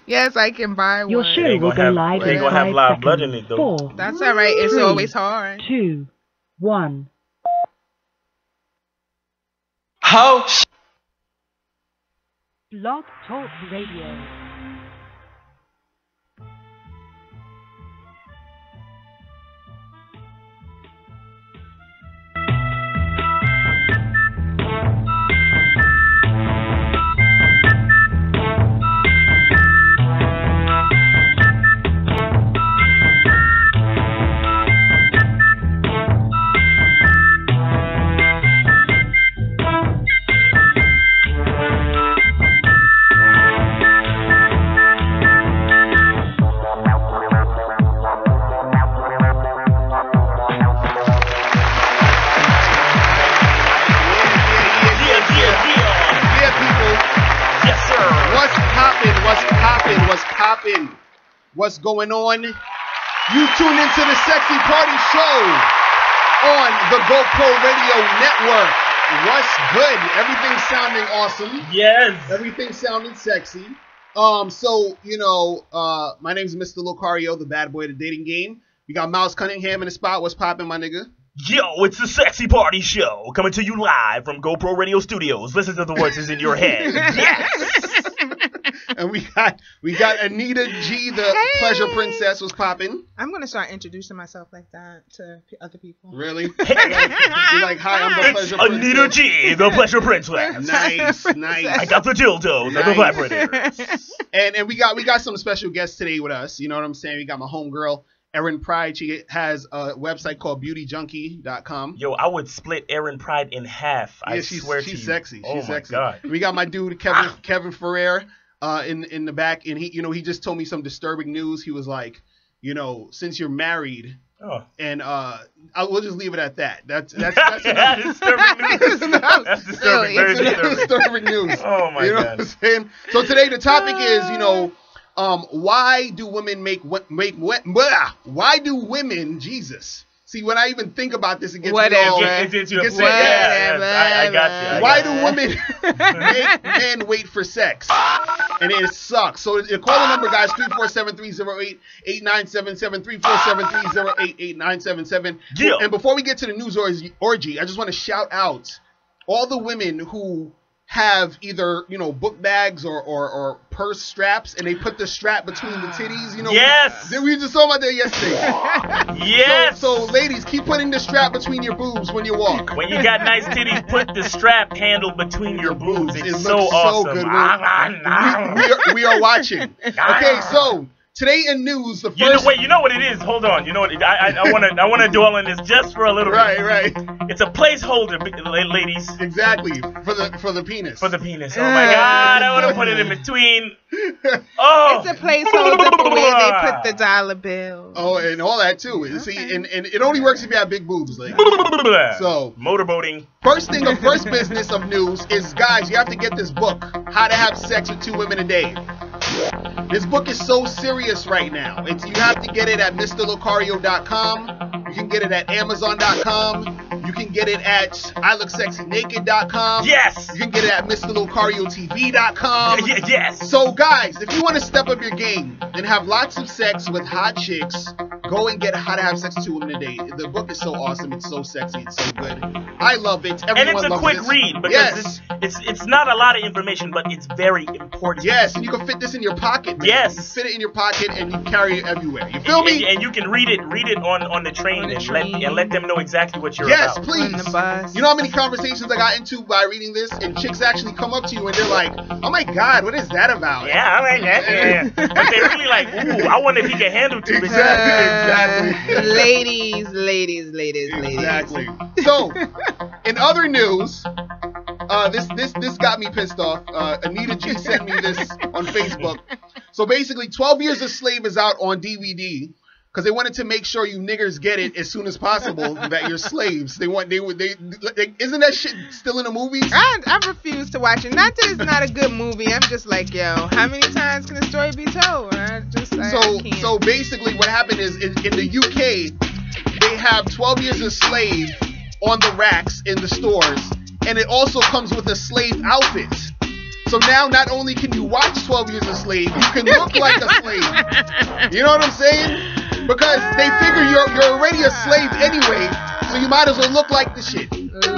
Yes, I can buy Your one. show will go live They in gonna have 5 live seconds. blood in it, though. 4, That's all right. It's 3, always hard. 2, 1. How? Blog Talk Radio. What's going on? You tuned into the Sexy Party Show on the GoPro Radio Network. What's good? Everything's sounding awesome. Yes. Everything's sounding sexy. My name's Mr. Locario, the bad boy of the dating game. We got Miles Cunningham in the spot. What's poppin', my nigga? Yo, it's the Sexy Party Show coming to you live from GoPro Radio Studios. Listen to the voices in your head. Yes. And we got Anita G, the pleasure princess, was popping. I'm gonna start introducing myself like that to other people. Really? You're like, hi, I'm the pleasure princess. Anita G, the pleasure princess. Nice. I got the dildos and the vibrators. And we got some special guests today with us. You know what I'm saying? We got my homegirl, Erin Pride. She has a website called beautyjunkie.com. Yo, I would split Erin Pride in half. I swear to you. She's sexy. Oh She's my sexy. God. We got my dude Kevin Ferrer in the back, and he just told me some disturbing news. He was like, since you're married, and we'll just leave it at that. That's disturbing news. That's disturbing. Very disturbing. Disturbing news. Oh my God. You know what I'm saying? So today the topic is, why do women why do women, Jesus? See, when I even think about this, it gets Whatever. I got you. Why do women make men wait for sex? And it sucks. So the calling number, guys, 347-308-8977, 347-308-8977. Yeah. And before we get to the news orgy, I just want to shout out all the women who have either, book bags or purse straps, and they put the strap between the titties, Yes. We just saw about that yesterday. Yes. So ladies, keep putting the strap between your boobs when you walk. When you got nice titties, put the strap handle between your boobs. It's so looks awesome. So good. We are watching. Okay, so today in news, the first. You know what it is. Hold on. You know what? I want to dwell on this just for a little bit. Right. It's a placeholder, ladies. Exactly for the penis. For the penis. Oh my God! I want to put it in between. Oh. It's a placeholder for where they put the dollar bill. Oh, and all that too. Okay. See, and it only works if you have big boobs, like. So motorboating. First business of news is, guys, you have to get this book, How to Have Sex with 2 Women a Day. This book is so serious right now. You have to get it at MrLocario.com. You can get it at Amazon.com. You can get it at ILookSexyNaked.com. Yes. You can get it at MrLocarioTV.com. Yes. So, guys, if you want to step up your game and have lots of sex with hot chicks, go and get How to Have Sex with 2 Women a Day. The book is so awesome. It's so sexy. It's so good. I love it. Everyone and it's a loves quick this. read because it's not a lot of information, but it's very important. Yes, and you can fit this in your pocket. Man. Yes. You fit it in your pocket and you carry it everywhere. You feel me? And you can read it on the train and let them know exactly what you're yes, about. Please. On the bus. You know how many conversations I got into by reading this, and chicks actually come up to you and they're like, "Oh my God, what is that about?" Yeah, I like that. Yeah. But they're really like, "Ooh, I wonder if he can handle 2 bitches." Exactly. Ladies. Exactly. So, in other news, this got me pissed off. Anita G sent me this on Facebook. So basically, 12 Years a Slave is out on DVD because they wanted to make sure you niggers get it as soon as possible that you're slaves. They isn't that shit still in the movies? I refuse to watch it. Not that it's not a good movie. I'm just like, yo, how many times can the story be told? I can't. So basically, what happened is in the UK, they have 12 Years a Slave on the racks in the stores, and it also comes with a slave outfit. So now not only can you watch 12 Years a Slave, you can look like a slave. You know what I'm saying? Because they figure you're already a slave anyway, so you might as well look like the shit.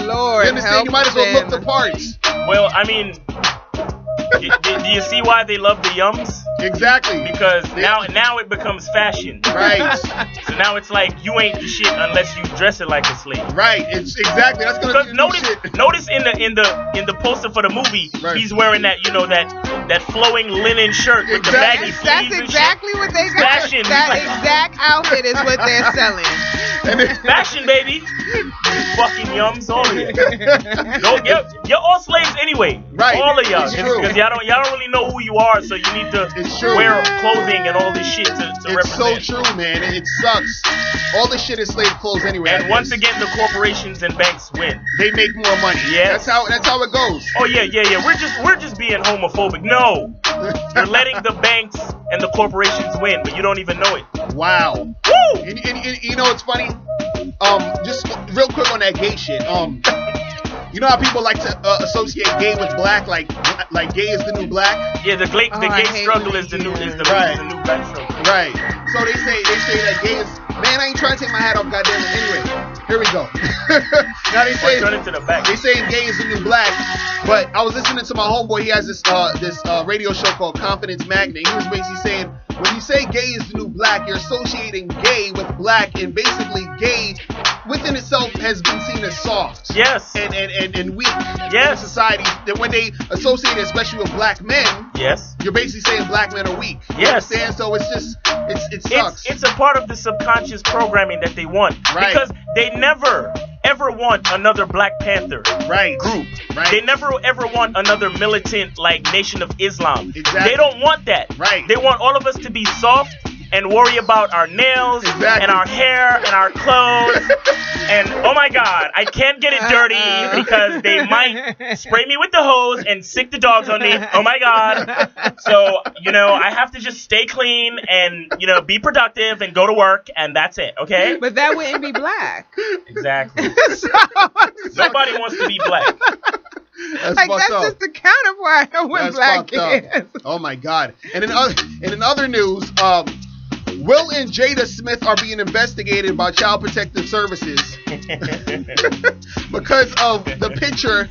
Lord, You understand? You might as well look the parts. Well, I mean, do you see why they love the yums? Exactly. Because now it becomes fashion. Right. So now it's like you ain't the shit unless you dress it like a slave. Right. It's exactly. That's gonna be Because the shit. notice in the poster for the movie, Right. he's wearing that that flowing linen shirt with the baggy Exactly. sleeves That's and shit. exactly what they got. Fashion. That Like- exact outfit is what they're selling. And it- Fashion, baby. You fucking yums, all of you. You're all slaves anyway. Right. All of y'all. It's true. Because y'all don't really know who you are, so you need to It's true. wear clothing and all this shit to It's so represent. true, man. It sucks. All this shit is slave clothes anyway. I And once guess. again, the corporations and banks win. they make more money. Yes. That's how it goes. Oh yeah. We're just being homophobic. No, you're letting the banks and the corporations win, but you don't even know it. Wow. Woo! And you know what's funny? Just real quick on that gay shit. You know how people like to associate gay with black, like gay is the new black, Yeah, the I gay hate struggle when is the you new do is the, that. is the new black struggle. right? So they say that gay is. Man, I ain't trying to take my hat off, goddamn it. Anyway, here we go. Now they Or say turn it to the back. they saying gay is the new black, but I was listening to my homeboy. He has this radio show called Confidence Magnet. He was basically saying when you say gay is the new black, you're associating gay with black, and basically gay within itself has been seen as soft. Yes. And weak Yes. in society. That when they associate it, especially with black men, Yes. you're basically saying black men are weak. You Yes. understand? So it's just it sucks. It's a part of the subconscious programming that they want. Right. Because they never ever want another Black Panther right. group. Right. They never ever want another militant like Nation of Islam. Exactly. They don't want that. Right. They want all of us to be soft and worry about our nails Exactly. and our hair and our clothes. And oh my God, I can't get it dirty because they might spray me with the hose and sick the dogs on me. Oh my God. So, I have to just stay clean and, be productive and go to work, and that's it, okay? But that wouldn't be black. Exactly. So, Nobody wants to be black. That's like fucked that's up. just the counterpart of what That's black fucked up. is. Oh my God. And in other news, Will and Jada Smith are being investigated by Child Protective Services because of the picture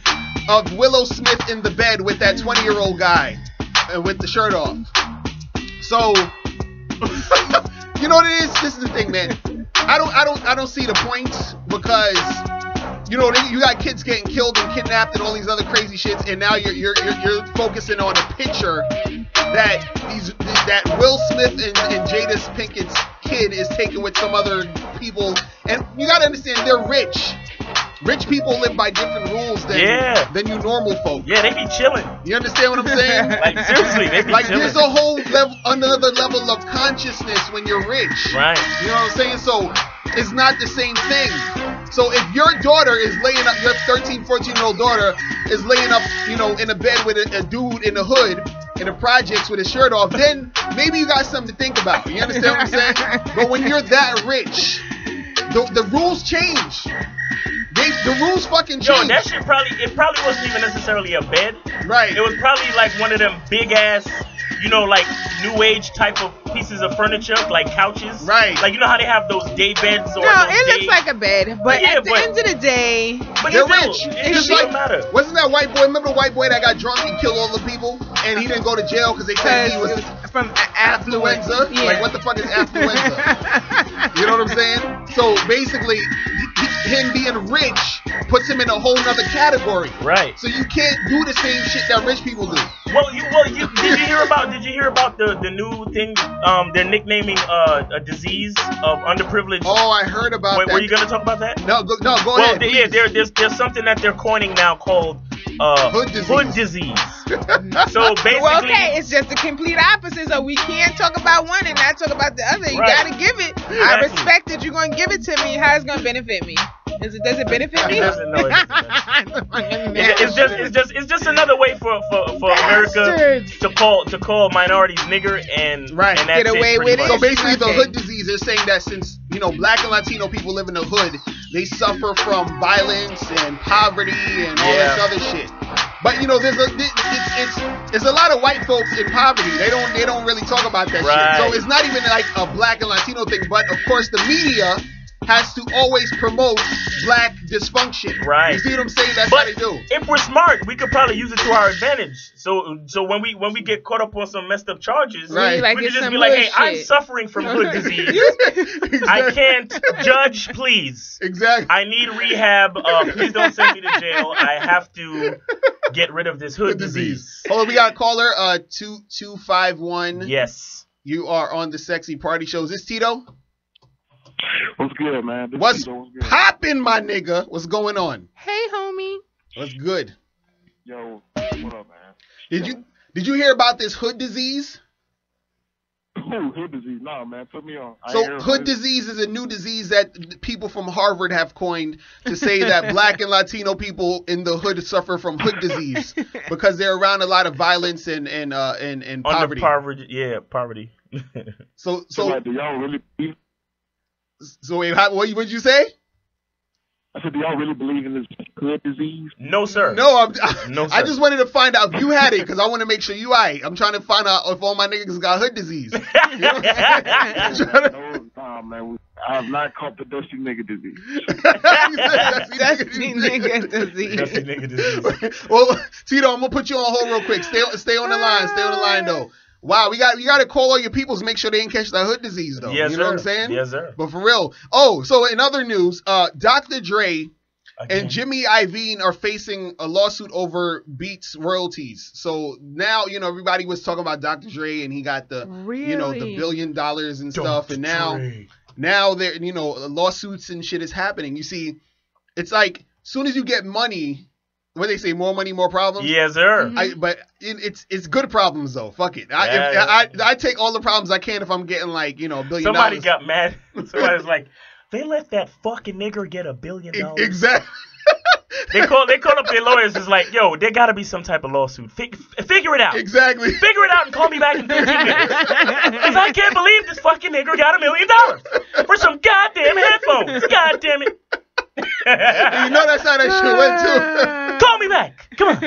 of Willow Smith in the bed with that 20-year-old guy and with the shirt off. So, you know what it is? This is the thing, man. I don't see the point because you got kids getting killed and kidnapped and all these other crazy shits, and now you're focusing on a picture that Will Smith and Jada Pinkett's kid is taken with some other people, and you gotta understand they're rich. Rich people live by different rules than you normal folk. Yeah, they be chilling. You understand what I'm saying? Like, seriously, they be Like chilling. there's a whole another level of consciousness when you're rich. Right. You know what I'm saying? So it's not the same thing. So if your daughter is laying up, your 13, 14-year-old daughter is laying up, in a bed with a dude in the hood, in the projects with his shirt off, then maybe you got something to think about. You understand what I'm saying? But when you're that rich, the rules change. The rules fucking change. Yo, that shit probably wasn't even necessarily a bed. Right. It was probably like one of them big ass, like new age type of pieces of furniture, like couches. Right. Like how they have those day beds or No, those it day... looks like a bed, but Yeah, at the end of the day, But They're still, rich. It Just doesn't like, matter. wasn't that white boy? Remember the white boy that got drunk and killed all the people, and he didn't go to jail because they said he was from affluence. affluenza? Yeah. Like what the fuck is affluenza? You know what I'm saying? So basically, him being rich puts him in a whole nother category. Right. So you can't do the same shit that rich people do. Well, did you hear about the new thing? They're nicknaming a disease of underprivileged. Oh, I heard about that. Were you gonna talk about that? No, go Well, ahead. yeah, please. there's something that they're coining now called Hood disease. Hood disease. So basically, Well, okay, it's just the complete opposite. So we can't talk about one and not talk about the other. You Right. gotta give it. I Exactly. respect that you're gonna give it to me. How it's gonna benefit me? Does it benefit me? It doesn't, no, it it's just another way for America Bastards. to call minorities nigger and Right. and that's Get away it, pretty with it. much. So basically, the Okay. hood disease is saying that since black and Latino people live in the hood, they suffer from violence and poverty and all this Yeah. other shit. But you know, it's a lot of white folks in poverty. They don't really talk about that Right. shit. So it's not even like a black and Latino thing. But of course, the media has to always promote black dysfunction. Right. You see what I'm saying? That's But how they do. if we're smart, we could probably use it to our advantage. So when we get caught up on some messed up charges, Right. Like we it's can just some be like, hood hey, I'm shit. suffering from hood disease. I can't judge, please. Exactly. I need rehab. Please don't send me to jail. I have to get rid of this hood disease. Hold on, we got a caller. 2251. Yes. You are on the Sexy Party Show. Is this Tito? What's good, man? This What's Tito, what's good? poppin', my nigga? What's going on? Hey, homie. What's good? Yo, what up, man? Did you hear about this hood disease? Ooh, hood disease. Nah, man, put me on. I So ain't heard hood about it. disease is a new disease that people from Harvard have coined to say that black and Latino people in the hood suffer from hood disease because they're around a lot of violence and poverty. Poverty. So like, do y'all really believe? wait, what did you say? I said, do y'all really believe in this hood disease? No, sir. No, No, I sir. just wanted to find out if you had it because I want to make sure you alright. I'm trying to find out if all my niggas got hood disease. No, nah, man. I have not caught the dusty nigga disease. Dusty nigga disease. Dusty nigga disease. Well, Tito, I'm gonna put you on hold real quick. Stay on the line. Stay on the line though. Wow, you got to call all your peoples, make sure they ain't catch that hood disease though. Yes, you know sir. what I'm saying? Yes, sir. But for real. Oh, so in other news, Dr. Dre Again. and Jimmy Iovine are facing a lawsuit over Beats royalties. So now, you know, everybody was talking about Dr. Dre and he got the, you know, the $1 billion and stuff. And now there, you know, lawsuits and shit is happening. You see, it's like, soon as you get money, what they say, more money, more problems. Yes, sir. But it's good problems though. Fuck it. I take all the problems I can if I'm getting like, you know, $1 billion. Somebody got mad. Somebody's like, they let that fucking nigger get $1 billion. Exactly. They called up their lawyers. It's like, yo, there gotta be some type of lawsuit. Figure it out. Exactly. Figure it out and call me back in 15 minutes. Because I can't believe this fucking nigger got $1 million for some goddamn headphones. God damn it. You know that's how that shit went too. Call me back. Come on.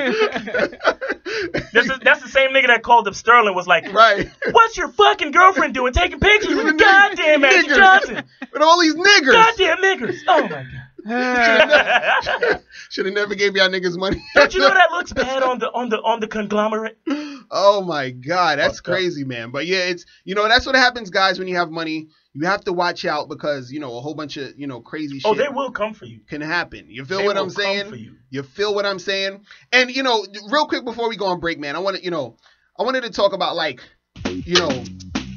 That's the same nigga that called up Sterling was like, Right. what's your fucking girlfriend doing? Taking pictures with the goddamn Magic Niggers. Johnson. With all these niggers. Goddamn niggers. Oh my god. Should have never gave y'all niggas money. Don't you know that looks bad on the conglomerate? Oh my god, that's Fucked up. crazy, man. But yeah, it's, you know, that's what happens, guys, when you have money. You have to watch out because, you know, a whole bunch of, you know, crazy shit Oh, they will come for you. can happen. You feel They what will I'm come saying? for you. You feel what I'm saying? And, you know, real quick before we go on break, man, I wanted to talk about, like, you know,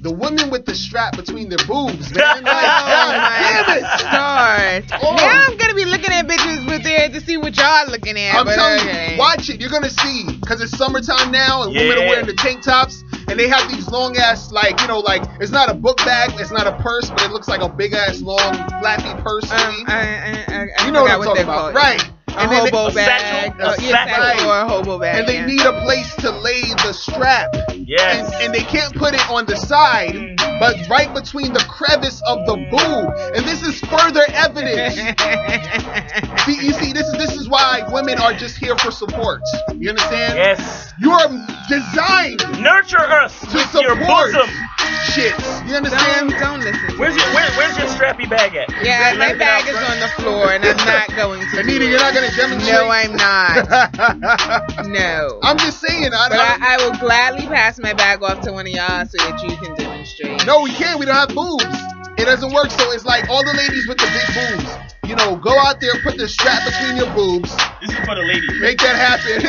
the women with the strap between their boobs, man. Like, Oh damn my it. start. Oh. Now I'm gonna be looking at bitches with there to see what y'all looking at. I'm but telling okay. you, watch it. You're gonna see, because it's summertime now, and women are Yeah. wearing the tank tops, and they have these long ass, like, you know, like, it's not a book bag, it's not a purse, but it looks like a big ass long flappy purse to me. I You know what I'm forgot talking they're about, called. right? A And then hobo a bag. satchel? A Yeah, satchel. satchel or a hobo bag. and they yeah. need a place to lay the strap. Yes. And they can't put it on the side, but right between the crevice of the boob. And this is further evidence. You see, this is why women are just here for support. You understand? Yes. You are designed Nurture us to with your support bosom. shit. You understand? Don't listen. Where's your strappy bag at? Yeah, You my left it bag out is front? on the floor, and I'm not going to. Anita, do you're it. not gonna demonstrate. No, I'm not. No. I'm just saying. But I will gladly pass my bag off to one of y'all so that you can demonstrate. No, we can't. We don't have boobs. It doesn't work. So it's like all the ladies with the big boobs. You know, go out there, put the strap between your boobs, This is for the ladies. make that happen.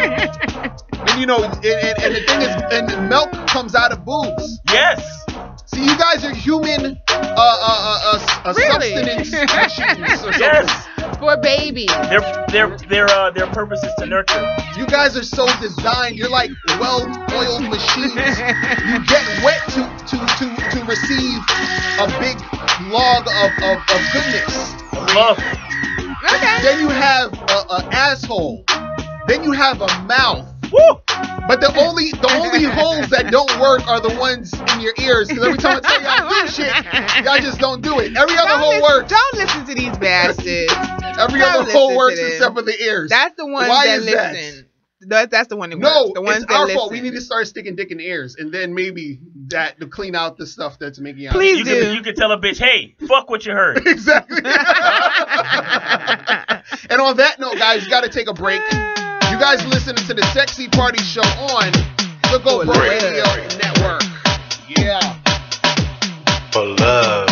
And you know, and the thing is, and milk comes out of boobs. Yes. See, you guys are human Really? substance machines or something. Yes. For baby. Their purpose is to nurture. You guys are so designed. You're like well-oiled machines. You get wet to receive a big log of goodness. Love. Okay. Then you have an asshole. Then you have a mouth. Woo. But the only hole things that don't work are the ones in your ears. Because every time I tell y'all to do shit, y'all just don't do it. Every other hole works. Don't listen to these bastards. Every other hole works except for the ears. That's the one Why that is listen. That's the one that No, works. The ones it's that our listen. fault. We need to start sticking dick in the ears, and then maybe that to clean out the stuff that's making out. Please You do. you can tell a bitch, hey, fuck what you heard. Exactly. And on that note, guys, you got to take a break. You guys listening to the Sexy Party Show on the GoPro Radio Network. Yeah. For love.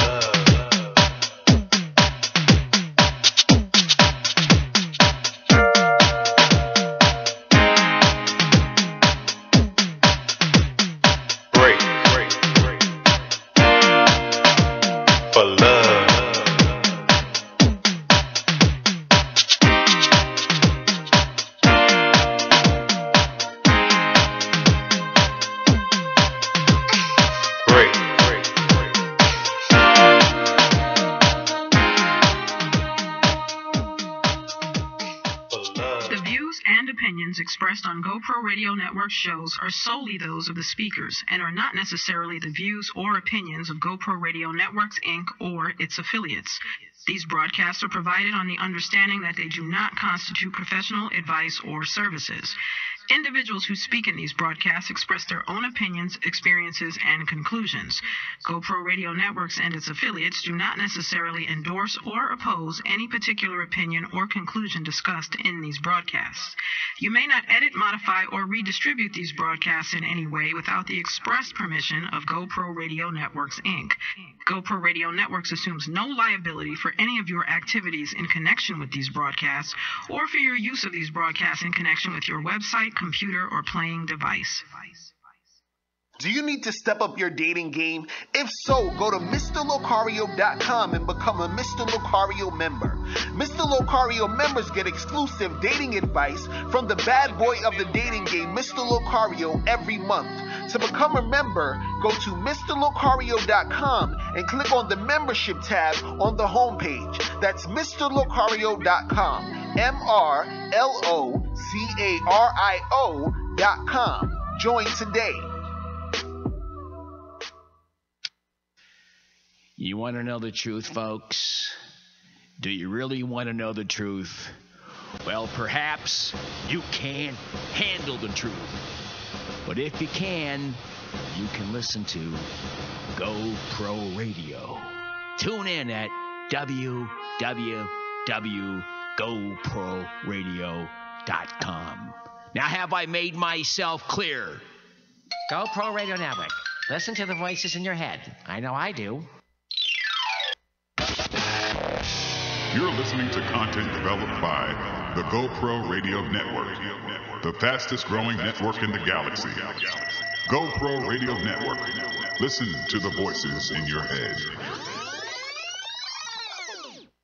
Expressed on GoPro Radio Network shows are solely those of the speakers and are not necessarily the views or opinions of GoPro Radio Networks, Inc. or its affiliates. These broadcasts are provided on the understanding that they do not constitute professional advice or services. Individuals who speak in these broadcasts express their own opinions, experiences, and conclusions. GoPro Radio Networks and its affiliates do not necessarily endorse or oppose any particular opinion or conclusion discussed in these broadcasts. You may not edit, modify, or redistribute these broadcasts in any way without the express permission of GoPro Radio Networks, Inc. GoPro Radio Networks assumes no liability for any of your activities in connection with these broadcasts or for your use of these broadcasts in connection with your website, computer, or playing device. Do you need to step up your dating game? If so, go to MrLocario.com and become a Mr. Locario member. Mr. Locario members get exclusive dating advice from the bad boy of the dating game, Mr. Locario, every month. To become a member, go to MrLocario.com and click on the membership tab on the homepage. That's MrLocario.com. MrLocario.com. Join today. You want to know the truth, folks? Do you really want to know the truth? Well, perhaps you can't handle the truth. But if you can listen to GoPro Radio. Tune in at www.goproradio.com. Now, have I made myself clear? GoPro Radio Network. Listen to the voices in your head. I know I do. You're listening to content developed by the GoPro Radio Network, the fastest growing network in the galaxy. GoPro Radio Network. Listen to the voices in your head.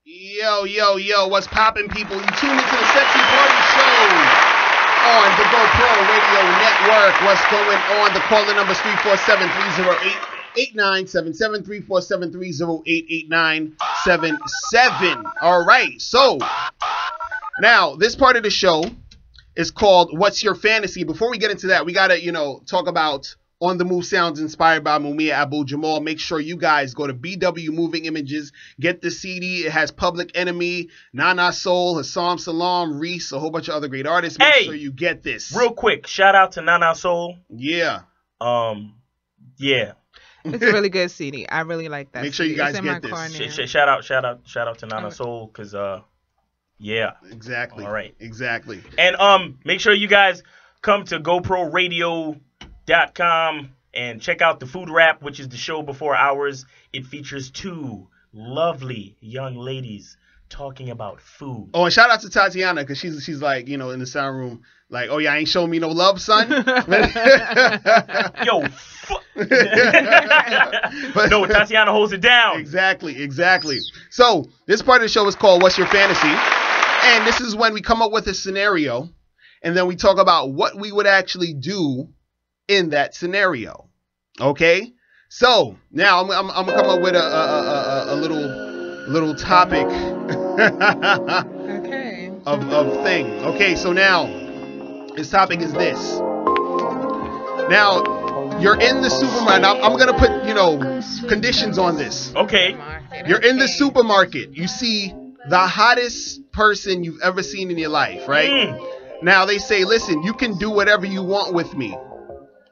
Yo, what's poppin', people? You tune into the Sexy Party Show on the GoPro Radio Network. What's going on? The caller number is 347-308-8977, 347-308-8977. All right, so now this part of the show is called What's Your Fantasy? Before we get into that, we got to, talk about On the Move sounds inspired by Mumia Abu-Jamal. Make sure you guys go to BW Moving Images. Get the CD. It has Public Enemy, Nana Soul, Hassam Salam, Reese, a whole bunch of other great artists. Make sure you get this. Real quick, shout out to Nana Soul. Yeah. Yeah. It's a really good CD. I really like that. Make sure you guys it's in get my this. car now. Shout out to Nana Soul, because yeah. Exactly. All right. Exactly. And make sure you guys come to GoProRadio.com and check out the Food Rap, which is the show before ours. It features two lovely young ladies talking about food. Oh, and shout out to Tatiana, because she's like, in the sound room, like, oh yeah, I ain't showing me no love, son. Yo, no, Tatiana holds it down. Exactly. So this part of the show is called What's Your Fantasy? And this is when we come up with a scenario, and then we talk about what we would actually do in that scenario. Okay? So now I'm gonna come up with a little topic Okay. of thing. Okay, so now this topic is this. Now, You're in the supermarket. I'm gonna put conditions on this. Okay. You're in the supermarket. You see the hottest person you've ever seen in your life, right? Now they say, listen, you can do whatever you want with me,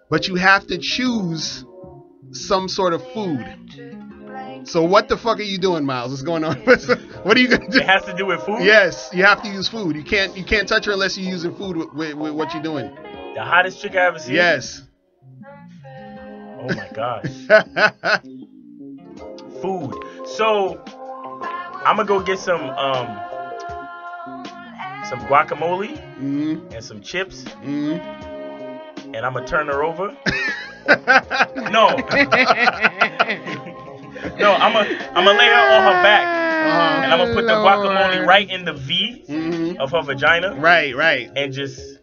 but you have to choose some sort of food. So what the fuck are you doing, Miles? What's going on? What are you gonna do? It has to do with food? Yes, you have to use food. You can't touch her unless you're using food with what you're doing. The hottest chick I ever seen? Yes. Oh my gosh. Food. So I'm gonna go get some guacamole and some chips, and I'm gonna turn her over. No. No, I'm gonna lay her on her back, and I'm gonna put the guacamole right in the V of her vagina. Right. And just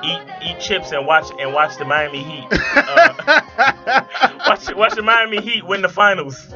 eat chips and watch the Miami Heat. Watch the Miami Heat win the finals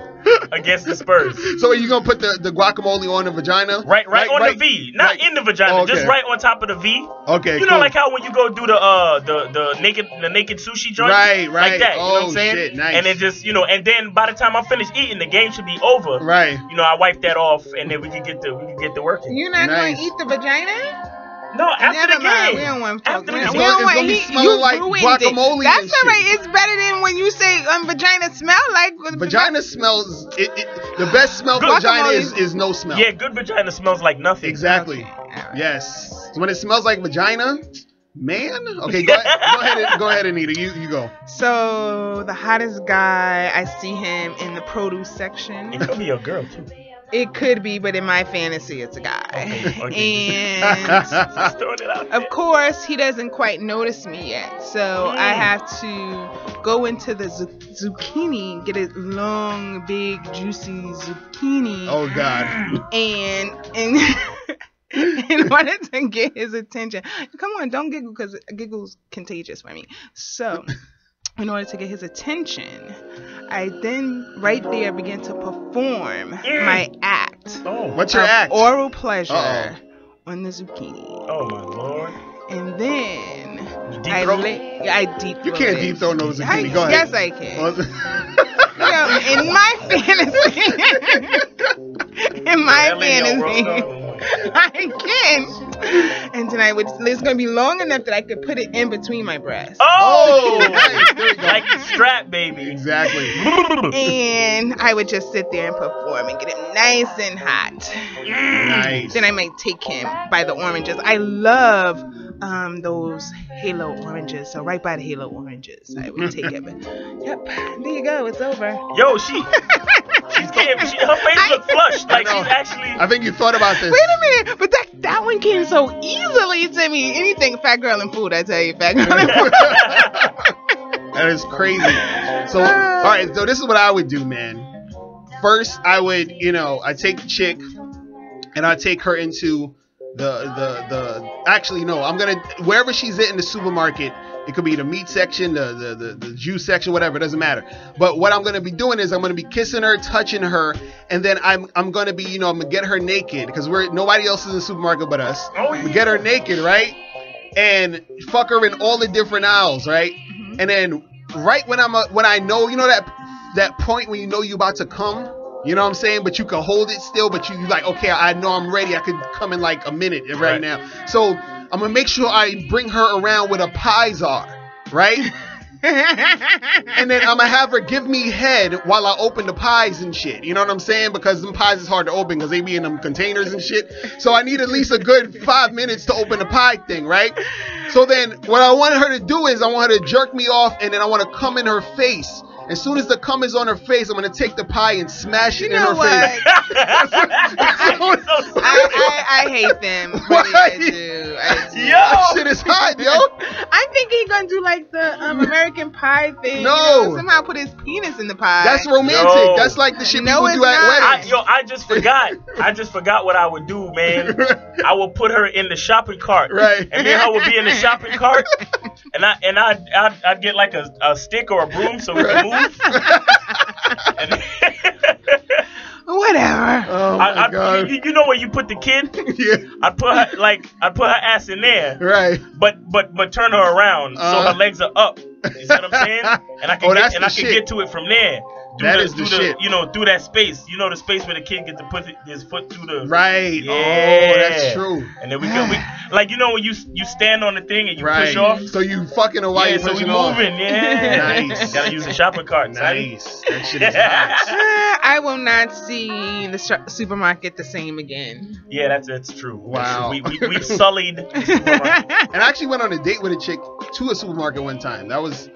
against the Spurs. So are you gonna put the guacamole on the vagina? Right on the V, not in the vagina, just right on top of the V. Okay. You know, like how when you go do the naked sushi joint, right, like that. You know what I'm saying? Shit, nice. And then just and then by the time I'm finished eating, the game should be over. Right. I wipe that off, and then we can get the working. You're not going to eat the vagina? No, after the game. We don't want to talk. It's gonna be smelling like guacamole. That's all right. It's better than when you say vagina smell like. Vagina smells. The best smell for vagina is no smell. Yeah, good vagina smells like nothing. Exactly. Okay, right. Yes. So when it smells like vagina, man. Okay, go ahead, Anita. You go. So the hottest guy, I see him in the produce section. It could be a girl too. It could be, but in my fantasy, it's a guy. Okay. And Just throwing it out there. of course, he doesn't quite notice me yet. So I have to go into the zucchini, get a long, big, juicy zucchini. Oh, God. And in order to get his attention. Come on, don't giggle, because giggle's contagious for me. So in order to get his attention, I then right there begin to perform my act. Oh, what's your act? Oral pleasure on the zucchini. Oh my lord! And then I deep throat. You can't deep throat no zucchini. Go ahead. Yes, I can. In my fantasy, I can. And then it's gonna be long enough that I could put it in between my breasts. Oh, nice. There you go. Like the strap, baby. Exactly. And I would just sit there and perform and get him nice and hot. Nice. Then I might take him by the oranges. I love those halo oranges. So right by the halo oranges, I would take him. Yep. There you go. It's over. Yo, her face looked flushed. Like she's actually. I think you thought about this. Wait a minute, but that one came so easily to me. Anything fat girl and food, I tell you, fat girl and food. That is crazy. So, all right. So this is what I would do, man. First, I would, I take the chick, and I take her into Actually, no. I'm gonna wherever she's in the supermarket. It could be the meat section, the juice section, whatever. It doesn't matter. But what I'm gonna be doing is I'm gonna be kissing her, touching her, and then I'm gonna be, I'm gonna get her naked because nobody else is in the supermarket but us. Oh, yeah. We get her naked, right? And fuck her in all the different aisles, right? Mm-hmm. And then right when I know, that point when you about to come. You know what I'm saying? But you can hold it still, but you like, okay, I know I'm ready. I could come in like a minute right now. So I'm going to make sure I bring her around with a pie czar, right? And then I'm going to have her give me head while I open the pies and shit. You know what I'm saying? Because them pies is hard to open because they be in them containers and shit. So I need at least a good 5 minutes to open the pie thing, right? So then what I want her to do is I want her to jerk me off, and then I want to come in her face. As soon as the cum is on her face, I'm going to take the pie and smash it in her face. I hate them. Really, I do. That shit is hot, yo. I'm thinking he's going to do like the American Pie thing. No. Somehow put his penis in the pie. That's romantic. Yo. That's like the shit people do at weddings. I just forgot what I would do, man. I would put her in the shopping cart. Right. And then I would be in the shopping cart. And I'd get like a stick or a broom so we can move. What Whatever. Oh my God. You know where you put the kid? Yeah. I put her ass in there. Right. But turn her around so her legs are up. You see what I'm saying? And I can get to it from there. Shit. You know, through that space. You know the space where the kid gets to put his foot through the. Right. Yeah. Oh, that's true. And then we like, you know, when you stand on the thing and you push off. So you fucking know why you're pushing off. So we moving. Yeah. Nice. Gotta use a shopping cart. Nice. That shit is nice. I will not see the supermarket the same again. Yeah, that's true. Wow. We've sullied the supermarket. And I actually went on a date with a chick to a supermarket one time. That was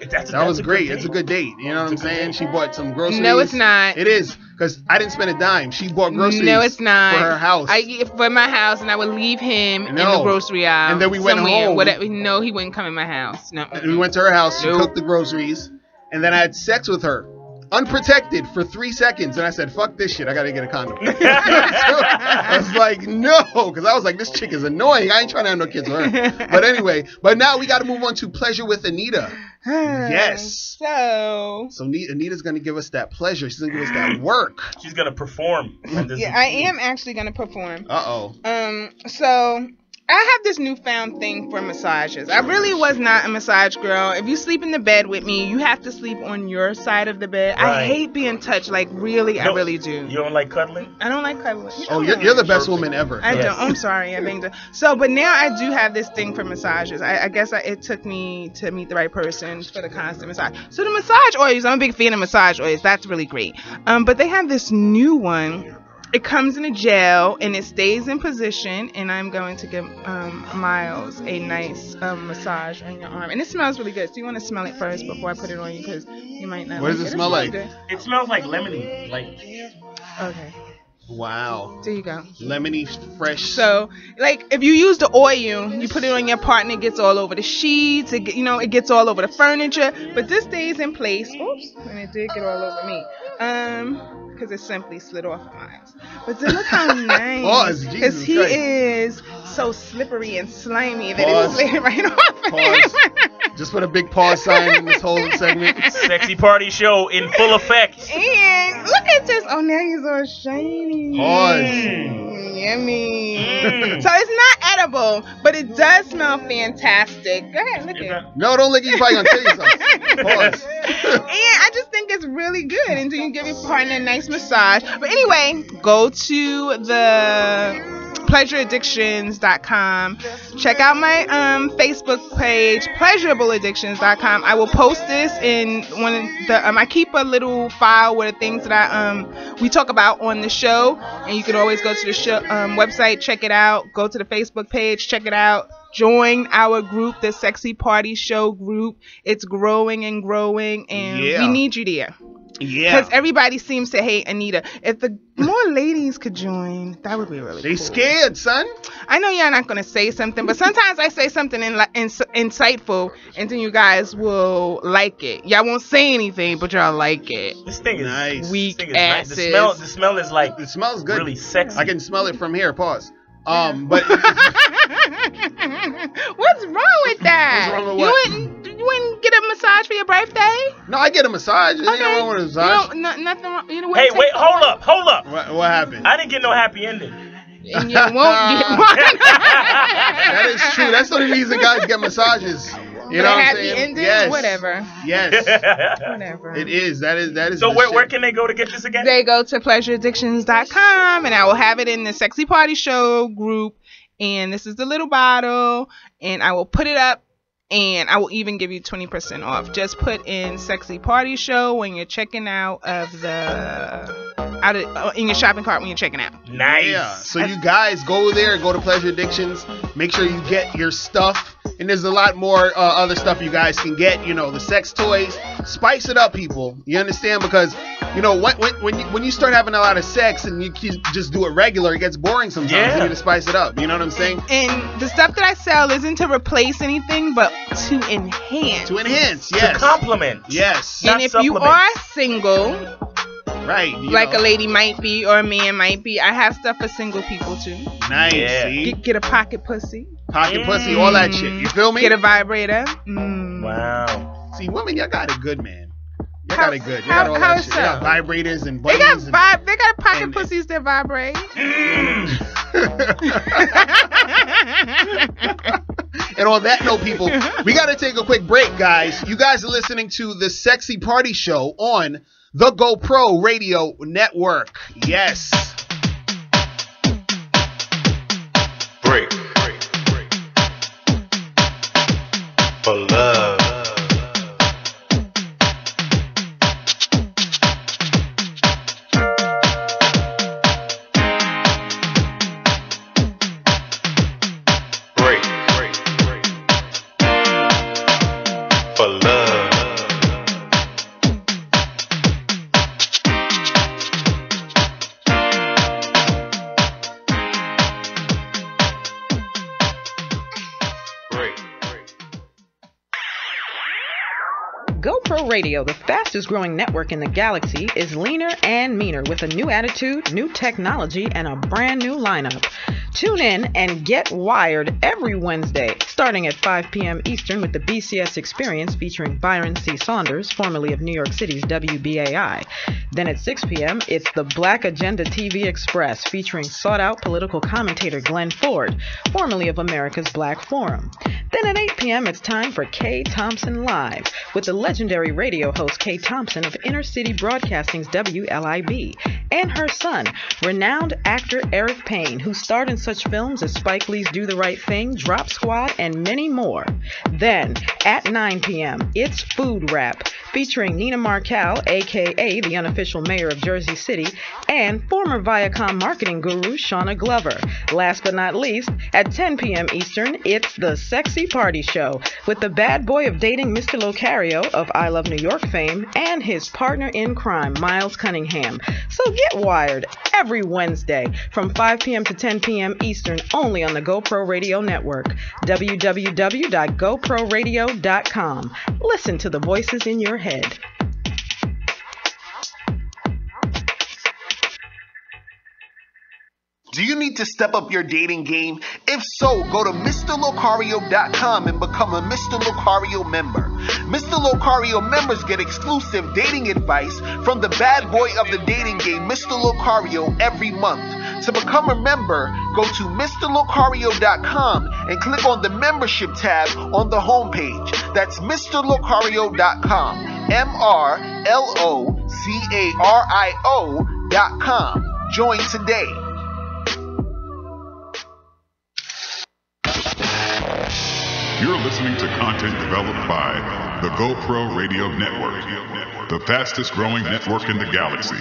great. It's a good date. You know what I'm saying? She bought some groceries. No, it's not. It is, because I didn't spend a dime. She bought groceries. No, it's not. For her house. For my house, and I would leave him in the grocery aisle. And then we went home. No, he wouldn't come in my house. No. And we went to her house. She cooked the groceries, and then I had sex with her. Unprotected for 3 seconds, and I said, "Fuck this shit! I gotta get a condom." I was like, "No," because I was like, "This chick is annoying. I ain't trying to have no kids with her." But anyway, now we got to move on to pleasure with Anita. Yes. So Anita's gonna give us that pleasure. She's gonna give us that work. She's gonna perform. Yeah, I am actually gonna perform. So. I have this newfound thing for massages. I really was not a massage girl. If you sleep in the bed with me, you have to sleep on your side of the bed. Right. I hate being touched. Like, really, I really do. You don't like cuddling? I don't like cuddling. Oh, you're the best woman ever. I don't. I'm sorry. I banged her. So, but now I do have this thing for massages. I guess it took me to meet the right person for the constant massage. So the massage oils, I'm a big fan of massage oils. That's really great. But they have this new one. It comes in a gel and it stays in position, and I'm going to give Miles a nice massage on your arm, and it smells really good. So you want to smell it first before I put it on you, because you might not. What does it smell like? It smells like lemony, Okay. Wow. There you go. Lemony, fresh. So, like, if you use the oil, you put it on your partner, it gets all over the sheets. It gets all over the furniture. But this stays in place. Oops, and it did get all over me. Because it simply slid off Miles. But then look how nice. Because he is so slippery and slimy that it slid right off him. Just put a big pause sign in this whole segment. Sexy party show in full effect. And look at this. Oh, now he's all shiny. Yummy. So it's not edible, but it does smell fantastic. Go ahead, lick it. No, don't lick it. You're probably going to kill yourself. Pause. And I just think it's really good. And so you can give your partner a nice massage. But anyway, go to the pleasureaddictions.com. Check out my Facebook page, pleasureableaddictions.com. I will post this in one of the I keep a little file with the things that we talk about on the show, and you can always go to the show website, check it out. Go to the Facebook page, check it out. Join our group, the Sexy Party Show group. It's growing and growing, and we need you there. Yeah. Because everybody seems to hate Anita. If the more ladies could join, that would be really cool. They scared, son. I know y'all not going to say something, but sometimes I say something insightful, and then you guys will like it. Y'all won't say anything, but y'all like it. This thing is nice. Weak this thing is asses. Nice. The smell is like... It smells good. Really sexy. I can smell it from here. Pause. But... What's wrong with that? What's wrong with what? You wouldn't get a massage for your birthday? No, I get a massage. Ain't nothing wrong with a massage. Nothing wrong. Hey, wait, hold up. What happened? I didn't get no happy ending. And you won't get one. That is true. That's the reason guys get massages. You know what I'm saying? Happy ending? Yes. Whatever. Yes. Whatever. It is. That is. So where can they go to get this again? They go to pleasureaddictions.com, and I will have it in the Sexy Party Show group. And this is the little bottle, and I will put it up, and I will even give you 20% off. Just put in Sexy Party Show when you're checking out in your shopping cart when you're checking out. Nice. Yeah. So you guys go there, go to Pleasure Addictions. Make sure you get your stuff. And there's a lot more other stuff you guys can get. You know, the sex toys. Spice it up, people. You understand? Because, you know, when you start having a lot of sex and you just do it regular, it gets boring sometimes. Yeah. You need to spice it up. You know what I'm saying? And the stuff that I sell isn't to replace anything, but to enhance. To enhance, yes. To complement. Yes. And if you are single, right, like a lady might be or a man might be, I have stuff for single people too. Nice. Yeah. See? Get a pocket pussy. Pocket pussy, all that shit. You feel me? Get a vibrator. Wow. See, women, y'all got it good, man. You got it good. You got all that shit. so? You got vibrators and They got buttons. they got pocket pussies that vibrate. And on that note, people, we got to take a quick break, guys. You guys are listening to the Sexy Party Show on the GoPro Radio Network. Yes. Break. For love. GoPro Radio, the fastest growing network in the galaxy, is leaner and meaner with a new attitude, new technology, and a brand new lineup. Tune in and get wired every Wednesday, starting at 5 p.m. Eastern with the BCS Experience featuring Byron C. Saunders, formerly of New York City's WBAI. Then at 6 p.m., it's the Black Agenda TV Express featuring sought-out political commentator Glenn Ford, formerly of America's Black Forum. Then at 8 p.m., it's time for Kay Thompson Live with the legendary radio host Kay Thompson of Inner City Broadcasting's WLIB and her son, renowned actor Eric Payne, who starred in such films as Spike Lee's Do the Right Thing, Drop Squad, and many more. Then, at 9 p.m., it's Food Rap, featuring Nina Markel, a.k.a. the unofficial mayor of Jersey City, and former Viacom marketing guru Shauna Glover. Last but not least, at 10 p.m. Eastern, it's the Sexy Party Show, with the bad boy of dating Mr. Locario of I Love New York fame, and his partner in crime, Miles Cunningham. So get wired every Wednesday from 5 p.m. to 10 p.m. Eastern, only on the GoPro Radio Network. www.goproradio.com. Listen to the voices in your head. Do you need to step up your dating game? If so, go to MrLocario.com and become a Mr. Locario member. Mr. Locario members get exclusive dating advice from the bad boy of the dating game, Mr. Locario, every month. To become a member, go to MrLocario.com and click on the membership tab on the homepage. That's MrLocario.com. MrLocario.com. Join today. You're listening to content developed by the GoPro Radio Network, the fastest growing network in the galaxy.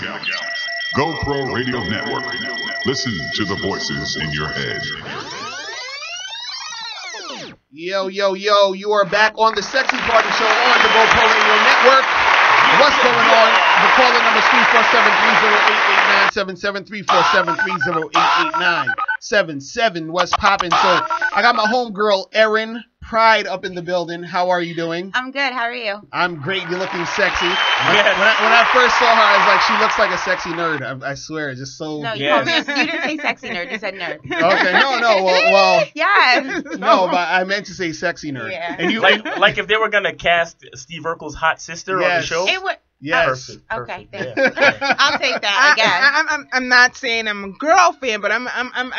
GoPro Radio Network. Listen to the voices in your head. Yo, yo, yo, you are back on the Sexy Party Show on the GoPro Radio Network. What's going on? The calling number is 347-30889-773-473-08887. What's poppin'? So I got my homegirl Erin Pride up in the building. How are you doing? I'm good. How are you? I'm great. You're looking sexy. When I first saw her, I was like, she looks like a sexy nerd. I swear, just so. No, you didn't say sexy nerd. You said nerd. Okay, no. Well. Yes. No, but I meant to say sexy nerd. Yeah. And you like if they were gonna cast Steve Urkel's hot sister on the show. It would. Yes. Perfect. Okay, Yeah. I'll take that. I guess. I'm not saying I'm a girl fan, but I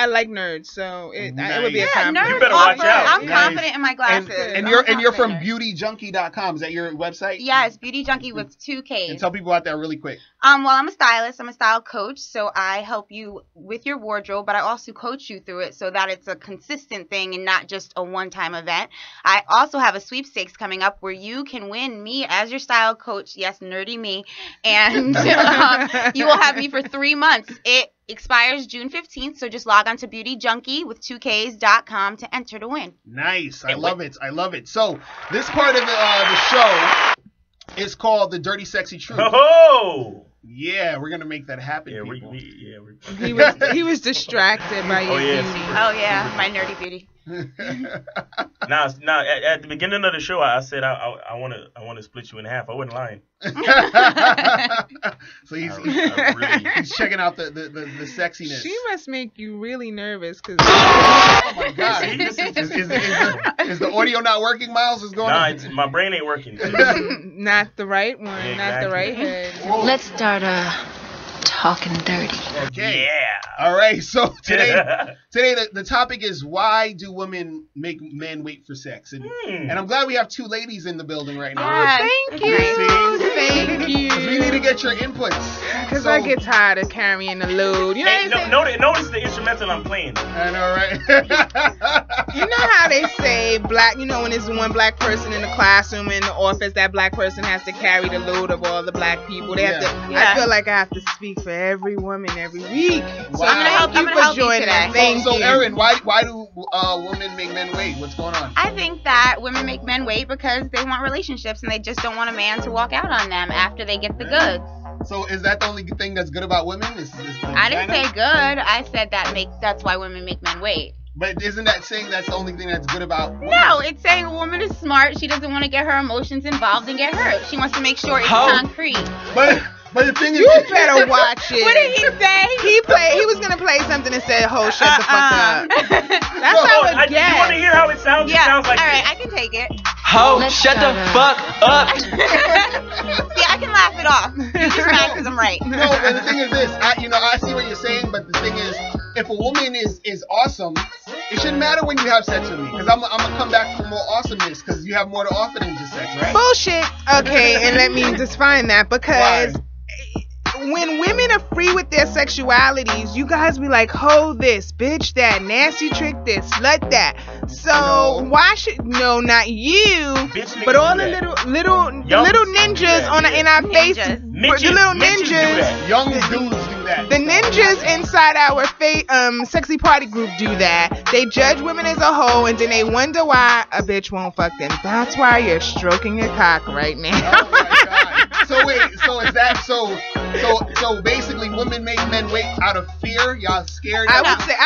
like nerds, so it would be a compliment. Nerds You better watch offer- out. I'm confident in my glasses. And you're from BeautyJunkie.com. Is that your website? Yes, Beauty Junkie with 2 Ks. And tell people about that really quick. Well, I'm a stylist. I'm a style coach, so I help you with your wardrobe, but I also coach you through it so that it's a consistent thing and not just a one-time event. I also have a sweepstakes coming up where you can win me as your style coach. Yes, nerdy me, and you will have me for 3 months. It expires June 15th, so just log on to BeautyJunkie with 2Ks.com to enter to win. Nice. I love it. So this part of the show is called The Dirty Sexy Truth. Oh! Yeah, we're gonna make that happen. Yeah, people. we're He was distracted by your beauty. Oh yeah, my nerdy beauty. Now, at the beginning of the show, I said I want to split you in half. I wasn't lying. So he's really, he's checking out the sexiness. She must make you really nervous because. Oh my God! Is the audio not working, Miles? What's going on? Nah, my brain ain't working. Not the right one. Yeah, not the exactly. right head. Let's start talking dirty. Okay. Yeah. All right. So today the topic is, why do women make men wait for sex? And I'm glad we have two ladies in the building right now. Oh, thank you. Thank you. 'Cause we need to get your inputs. Because I get tired of carrying the load. You know Hey, what I'm saying? notice the instrumental I'm playing. I know, right? You know how they say black, you know, when there's one black person in the classroom, in the office, that black person has to carry the load of all the black people. They have to. I feel like I have to speak for every woman every week. So Wow. I'm gonna help you today. Thank So you. Erin, why do women make men wait? What's going on? I think that women make men wait because they want relationships and they just don't want a man to walk out on them after they get the goods. So is that the only thing that's good about women? Is I didn't say good. I said that's why women make men wait. But isn't that saying that's the only thing that's good about women? No, it's saying a woman is smart. She doesn't want to get her emotions involved and get hurt. She wants to make sure it's concrete. But the thing is, you better watch it. What did he say? He was gonna play something and said, "Ho, shut the fuck up." That's how it You want to hear how it sounds? Yeah. It sounds like all right, this. I can take it. Ho, shut the fuck up. See, I can laugh it off. You're just mad because I'm right. No, but the thing is this. I see what you're saying, but the thing is, if a woman is awesome, it shouldn't matter when you have sex with me, because I'm gonna come back for more awesomeness, because you have more to offer than just sex, right? Bullshit. Okay, and let me define that, because when women are free with their sexualities, you guys be like, ho this, bitch that, nasty trick this, slut that. So why should not you, but all the little ninjas on in our face, the little ninjas, young dudes do that. The ninjas inside our sexy party group do that. They judge women as a whole, and then they wonder why a bitch won't fuck them. That's why you're stroking your cock right now. Oh my God. So wait, so is that so basically women make men wait out of fear? Y'all scared? I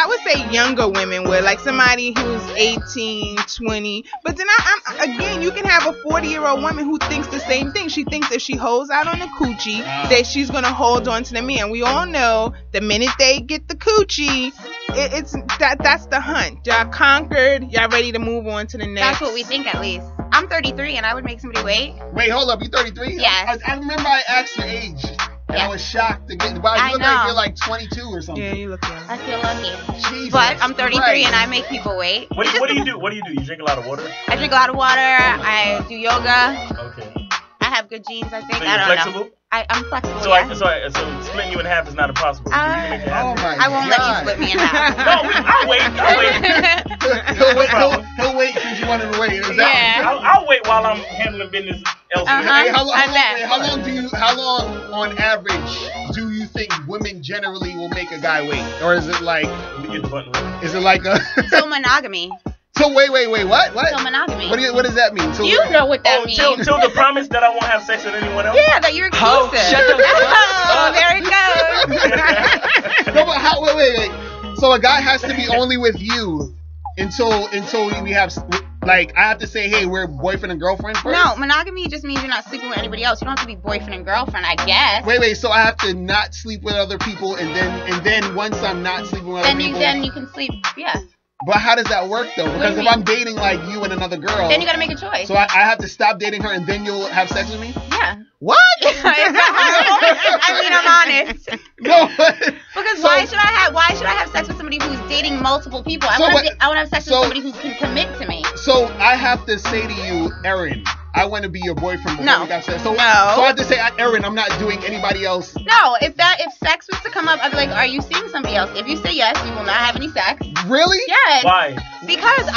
would say younger women would, like somebody who's 18, 20. But then again, you can have a 40-year-old woman who thinks the same thing. She thinks if she holds out on the coochie, that she's gonna hold on to the man. We all know the minute they get the coochie, that's the hunt. Y'all conquered. Y'all ready to move on to the next. That's what we think, at least. I'm 33 and I would make somebody wait. Wait, hold up. You 33? Yes. I remember I asked your age. And I was shocked to get. But you look like you're like 22 or something. Yeah, you look young. I feel lucky. Jesus but I'm 33 Christ. and I make people wait. What do you do? What do you do? You drink a lot of water? I drink a lot of water. I do yoga. Okay. I have good genes, I think. So I you're don't flexible? know. I'm flexible. So, yeah. so splitting you in half is not impossible. You can make it happen. Oh my I won't let you split me in half. No, I'll wait. He'll wait because you want him to wait. Yeah. I'll wait while I'm handling business elsewhere. Hey, how long on average do you think women generally will make a guy wait? Or is it like, is it like a So monogamy. So wait, what? So monogamy. What does that mean? So you know what that means. Till the promise that I won't have sex with anyone else? Yeah, that you're exclusive. Shut the fuck there it goes. No, but wait. So a guy has to be only with you until we have, like, I have to say, hey, we're boyfriend and girlfriend first? No, monogamy just means you're not sleeping with anybody else. You don't have to be boyfriend and girlfriend, I guess. Wait, so I have to not sleep with other people, and then once I'm not sleeping with other people, then you can sleep. Yeah. But how does that work though? Because if I'm dating like you and another girl, then you gotta make a choice. So I have to stop dating her, and then you'll have sex with me? Yeah. What? I mean, I'm honest. No. Because why should I have sex with somebody who's dating multiple people? I want to have sex with somebody who can commit to me. So I have to say to you, Erin, I want to be your boyfriend before we got sex. So, no. So I have to say, Erin, I'm not doing anybody else. No, if sex was to come up, I'd be like, are you seeing somebody else? If you say yes, you will not have any sex. Really? Yes. Why? Because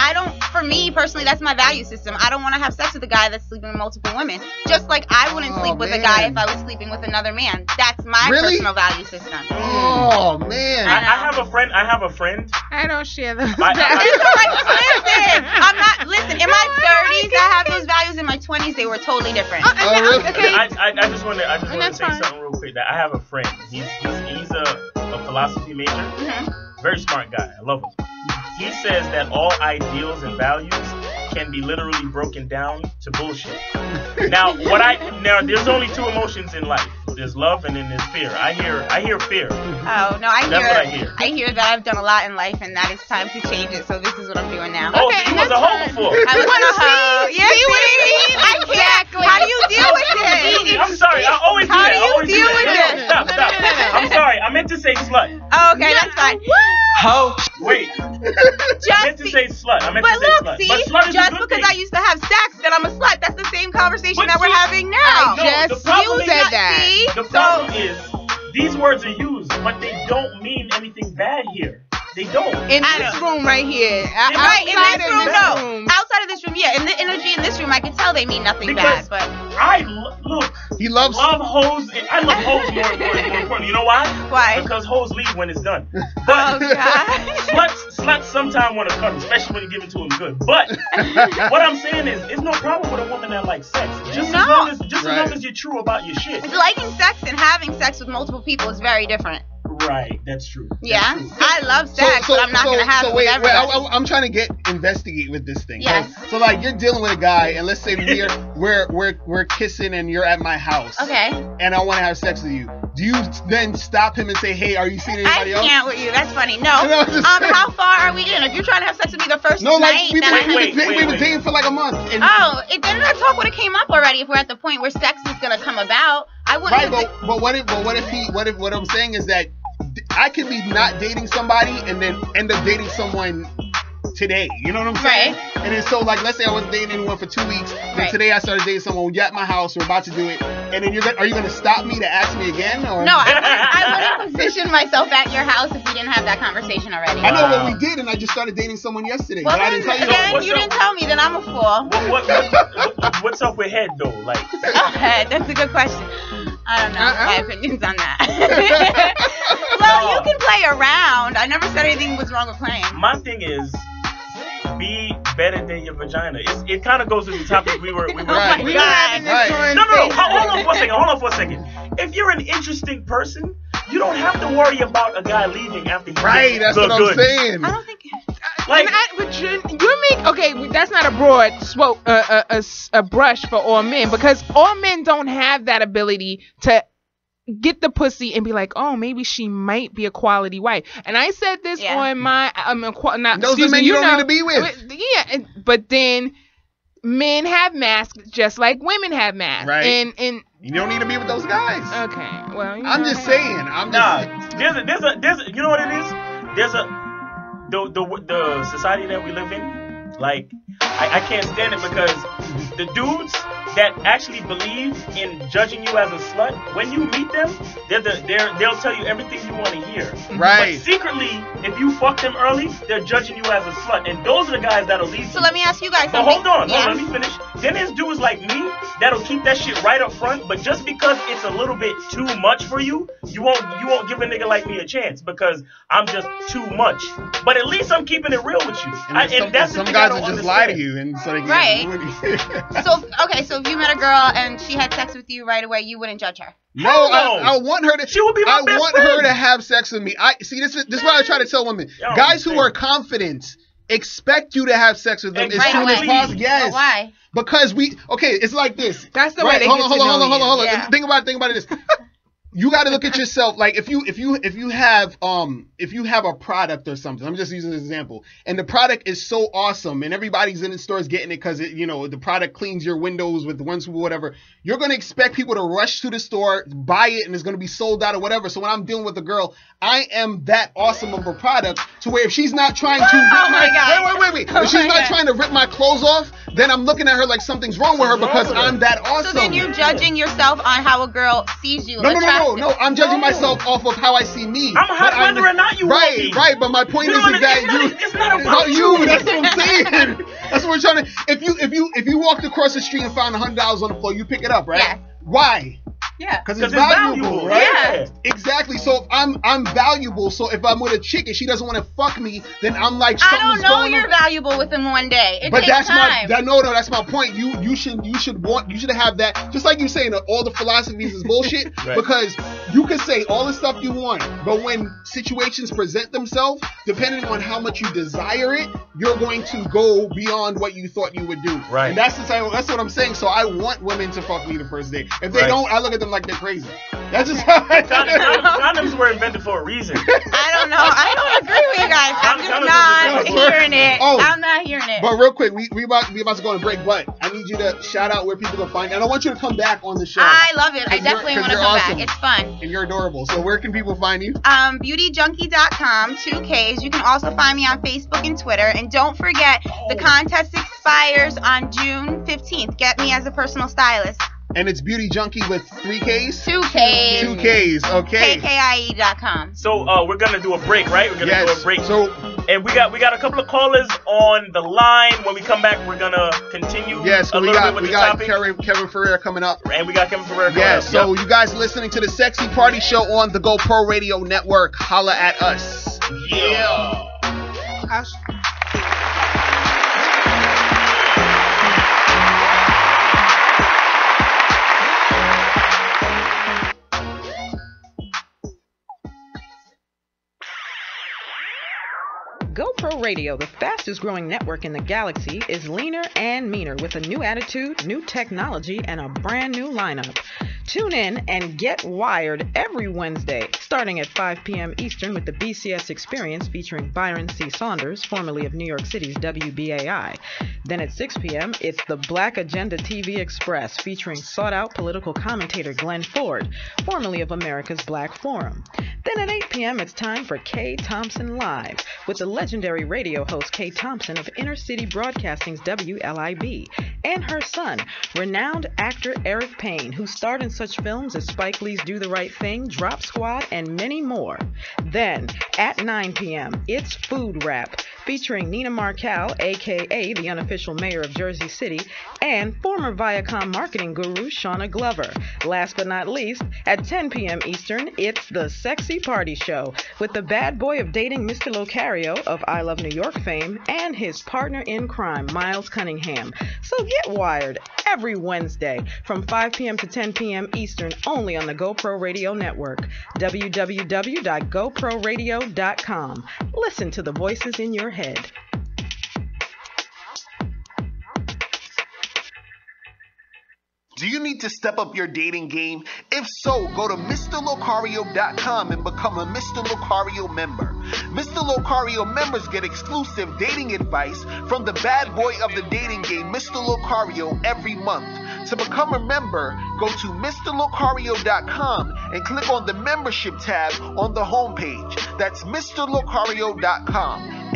for me personally, that's my value system. I don't want to have sex with a guy that's sleeping with multiple women. Just like I wouldn't sleep with a guy if I was sleeping with another man. That's my personal value system. Oh man. I have a friend. I don't share those. Listen, in my 30s, I have those values. In my 20s, they were totally different. Really? Okay. I just want to say something real quick. That I have a friend. He's a philosophy major. Mm-hmm. Very smart guy. I love him. he says that all ideals and values can be literally broken down to bullshit. Now there's only two emotions in life. There's love and then there's fear. I hear fear. Oh no, I hear that I've done a lot in life and that it's time to change it. So this is what I'm doing now. Oh, okay, so you was a hoe before. I was a hoe. Yes, I can't. How do you deal with this? I'm sorry. I always do that. How do you deal with this? Stop. I'm sorry. I meant to say slut. Oh, okay, that's fine. Hoe. Wait. I meant to say slut. I meant to say look, slut. see, But slut is just a good because thing. I used to have sex, that I'm a slut. That's the same conversation But that we're see, having now. The problem you said that. See? The problem is these words are used, but they don't mean anything bad here. They don't. In this room right here. Right, in Outside this of room, this no. room. Outside of this room, yeah. In the energy in this room, I can tell they mean nothing Because bad. But look. He loves love hoes. I love hoes more important. You know why? Why? Because hoes leave when it's done. Oh But God. sluts sometimes want to cut, especially when you give it to them good. But what I'm saying is, there's no problem with a woman that likes sex. Just as long as you're true about your shit. Liking sex and having sex with multiple people is very different. Right, that's true. Yeah, I love sex, but I'm not gonna have it with everybody. I'm trying to investigate with this thing. Yes. So like you're dealing with a guy, and let's say we're kissing, and you're at my house. Okay. And I want to have sex with you. Do you then stop him and say, "Hey, are you seeing anybody else?" I can't with you. That's funny. No. How far are we in? If you're trying to have sex with me the first night, we've been dating for like a month. And then that talk would have came up already. If we're at the point where sex is gonna come about, I wouldn't. Right, but what I'm saying is that I can be not dating somebody and then end up dating someone today. You know what I'm saying? Right. And then so like let's say I wasn't dating anyone for 2 weeks, and today I started dating someone. You're at my house, we're about to do it, and then are you gonna stop me to ask me again? Or no, I wouldn't position myself at your house if we didn't have that conversation already. I know what we did, and I just started dating someone yesterday. Well, but I didn't tell you. Then you didn't tell me. Then I'm a fool. What's up with head though? Like head. That's a good question. I don't know my opinions on that. Well, you can play around. I never said anything was wrong with playing. My thing is, be better than your vagina. It kind of goes to the topic we were. Oh my God. No. Hold on for a second. If you're an interesting person, you don't have to worry about a guy leaving after he that's what I'm saying. I don't think. That's not a broad swope, a brush for all men, because all men don't have that ability to get the pussy and be like, oh, maybe she might be a quality wife. And I said this on my those are men you don't need to be with. Yeah, but then men have masks just like women have masks. Right. And you don't need to be with those guys. Okay. Well, I'm just saying. There's a you know what it is? There's the society that we live in, like I can't stand it because the dudes that actually believe in judging you as a slut, when you meet them, they'll tell you everything you want to hear. Right. But secretly, if you fuck them early, they're judging you as a slut, and those are the guys that'll leave you. So let me ask you guys But something. hold on, let me finish. Then there's dudes like me that'll keep that shit right up front, but just because it's a little bit too much for you, you won't give a nigga like me a chance because I'm just too much. But at least I'm keeping it real with you. And that's some guys will just lie to you, and so they can Right. get So if you met a girl and she had sex with you right away, you wouldn't judge her. No, I want her to. She would be my best friend. her to have sex with me. This is what I try to tell women. Guys who are confident expect you to have sex with them as soon as possible. Yes. But why? Because it's like this. That's the way they hold get on, to hold know on. you. Yeah. Think about it this. You got to look at yourself. Like if you have a product or something, I'm just using an example, and the product is so awesome, and everybody's in the stores getting it because the product cleans your windows with one swoop or whatever. You're gonna expect people to rush to the store, buy it, and it's gonna be sold out or whatever. So when I'm dealing with a girl, I am that awesome of a product to where if she's not trying to wait. If she's not trying to rip my clothes off, then I'm looking at her like something's wrong with her because I'm that awesome. So then you're judging yourself on how a girl sees you. No, I'm judging myself off of how I see me. I'm hot whether or not you want me. Right, but my point is that it's not about you. That's what I'm saying. That's what we're trying to. If you walked across the street and found $100 on the floor, you pick it up, right? Yeah. Why? Yeah. Because it's valuable, right? Yeah. Exactly. So if I'm valuable. So if I'm with a chick and she doesn't want to fuck me, then I'm like, I don't know you're valuable within one day. It but takes that's time. that's my point. You should have that. Just like you're saying, all the philosophies is bullshit. Right. Because you can say all the stuff you want, but when situations present themselves, depending on how much you desire it, you're going to go beyond what you thought you would do. Right. And that's what I'm saying. So I want women to fuck me the first day. If they don't, I look at them like they're crazy. That's just how condoms were invented for a reason. I don't know. I don't agree with you guys. I'm just not hearing it. I'm not hearing it. But real quick, we about to go on a break, but I need you to shout out where people can find you. And I want you to come back on the show. I love it. I definitely want to come back. It's fun. And you're adorable. So where can people find you? Beautyjunkie.com, 2Ks. You can also find me on Facebook and Twitter. And don't forget, the contest expires on June 15th. Get me as a personal stylist. And it's Beauty Junkie with 3 Ks? 2 Ks. 2 Ks, okay. KKIE.com. So we're going to do a break, right? We're going to do a break. So, and we got a couple of callers on the line. When we come back, we're going to continue yes, a little bit with the topic. Kevin Ferrer coming up. And we got Kevin Ferrer coming up. Yes, so you guys listening to the Sexy Party Show on the GoPro Radio Network. Holla at us. Yeah. GoPro Radio, the fastest growing network in the galaxy, is leaner and meaner with a new attitude, new technology, and a brand new lineup. Tune in and get wired every Wednesday, starting at 5 p.m. Eastern with the BCS Experience featuring Byron C. Saunders, formerly of New York City's WBAI. Then at 6 p.m., it's the Black Agenda TV Express featuring sought-out political commentator Glenn Ford, formerly of America's Black Forum. Then at 8 p.m., it's time for Kay Thompson Live with the legendary radio host Kay Thompson of Inner City Broadcasting's WLIB and her son, renowned actor Eric Payne, who starred in such films as Spike Lee's Do the Right Thing, Drop Squad, and many more. Then, at 9 p.m., it's Food Rap, featuring Nina Markel, a.k.a. the unofficial mayor of Jersey City, and former Viacom marketing guru Shauna Glover. Last but not least, at 10 p.m. Eastern, it's the Sexy Party Show, with the bad boy of dating Mr. Locario of I Love New York fame and his partner in crime, Miles Cunningham. So get wired every Wednesday from 5 p.m. to 10 p.m. Eastern only on the GoPro Radio Network, www.goproradio.com. Listen to the voices in your head. Do you need to step up your dating game? If so, go to MrLocario.com and become a Mr. Locario member. Mr. Locario members get exclusive dating advice from the bad boy of the dating game, Mr. Locario, every month. To become a member, go to MrLocario.com and click on the membership tab on the homepage. That's MrLocario.com.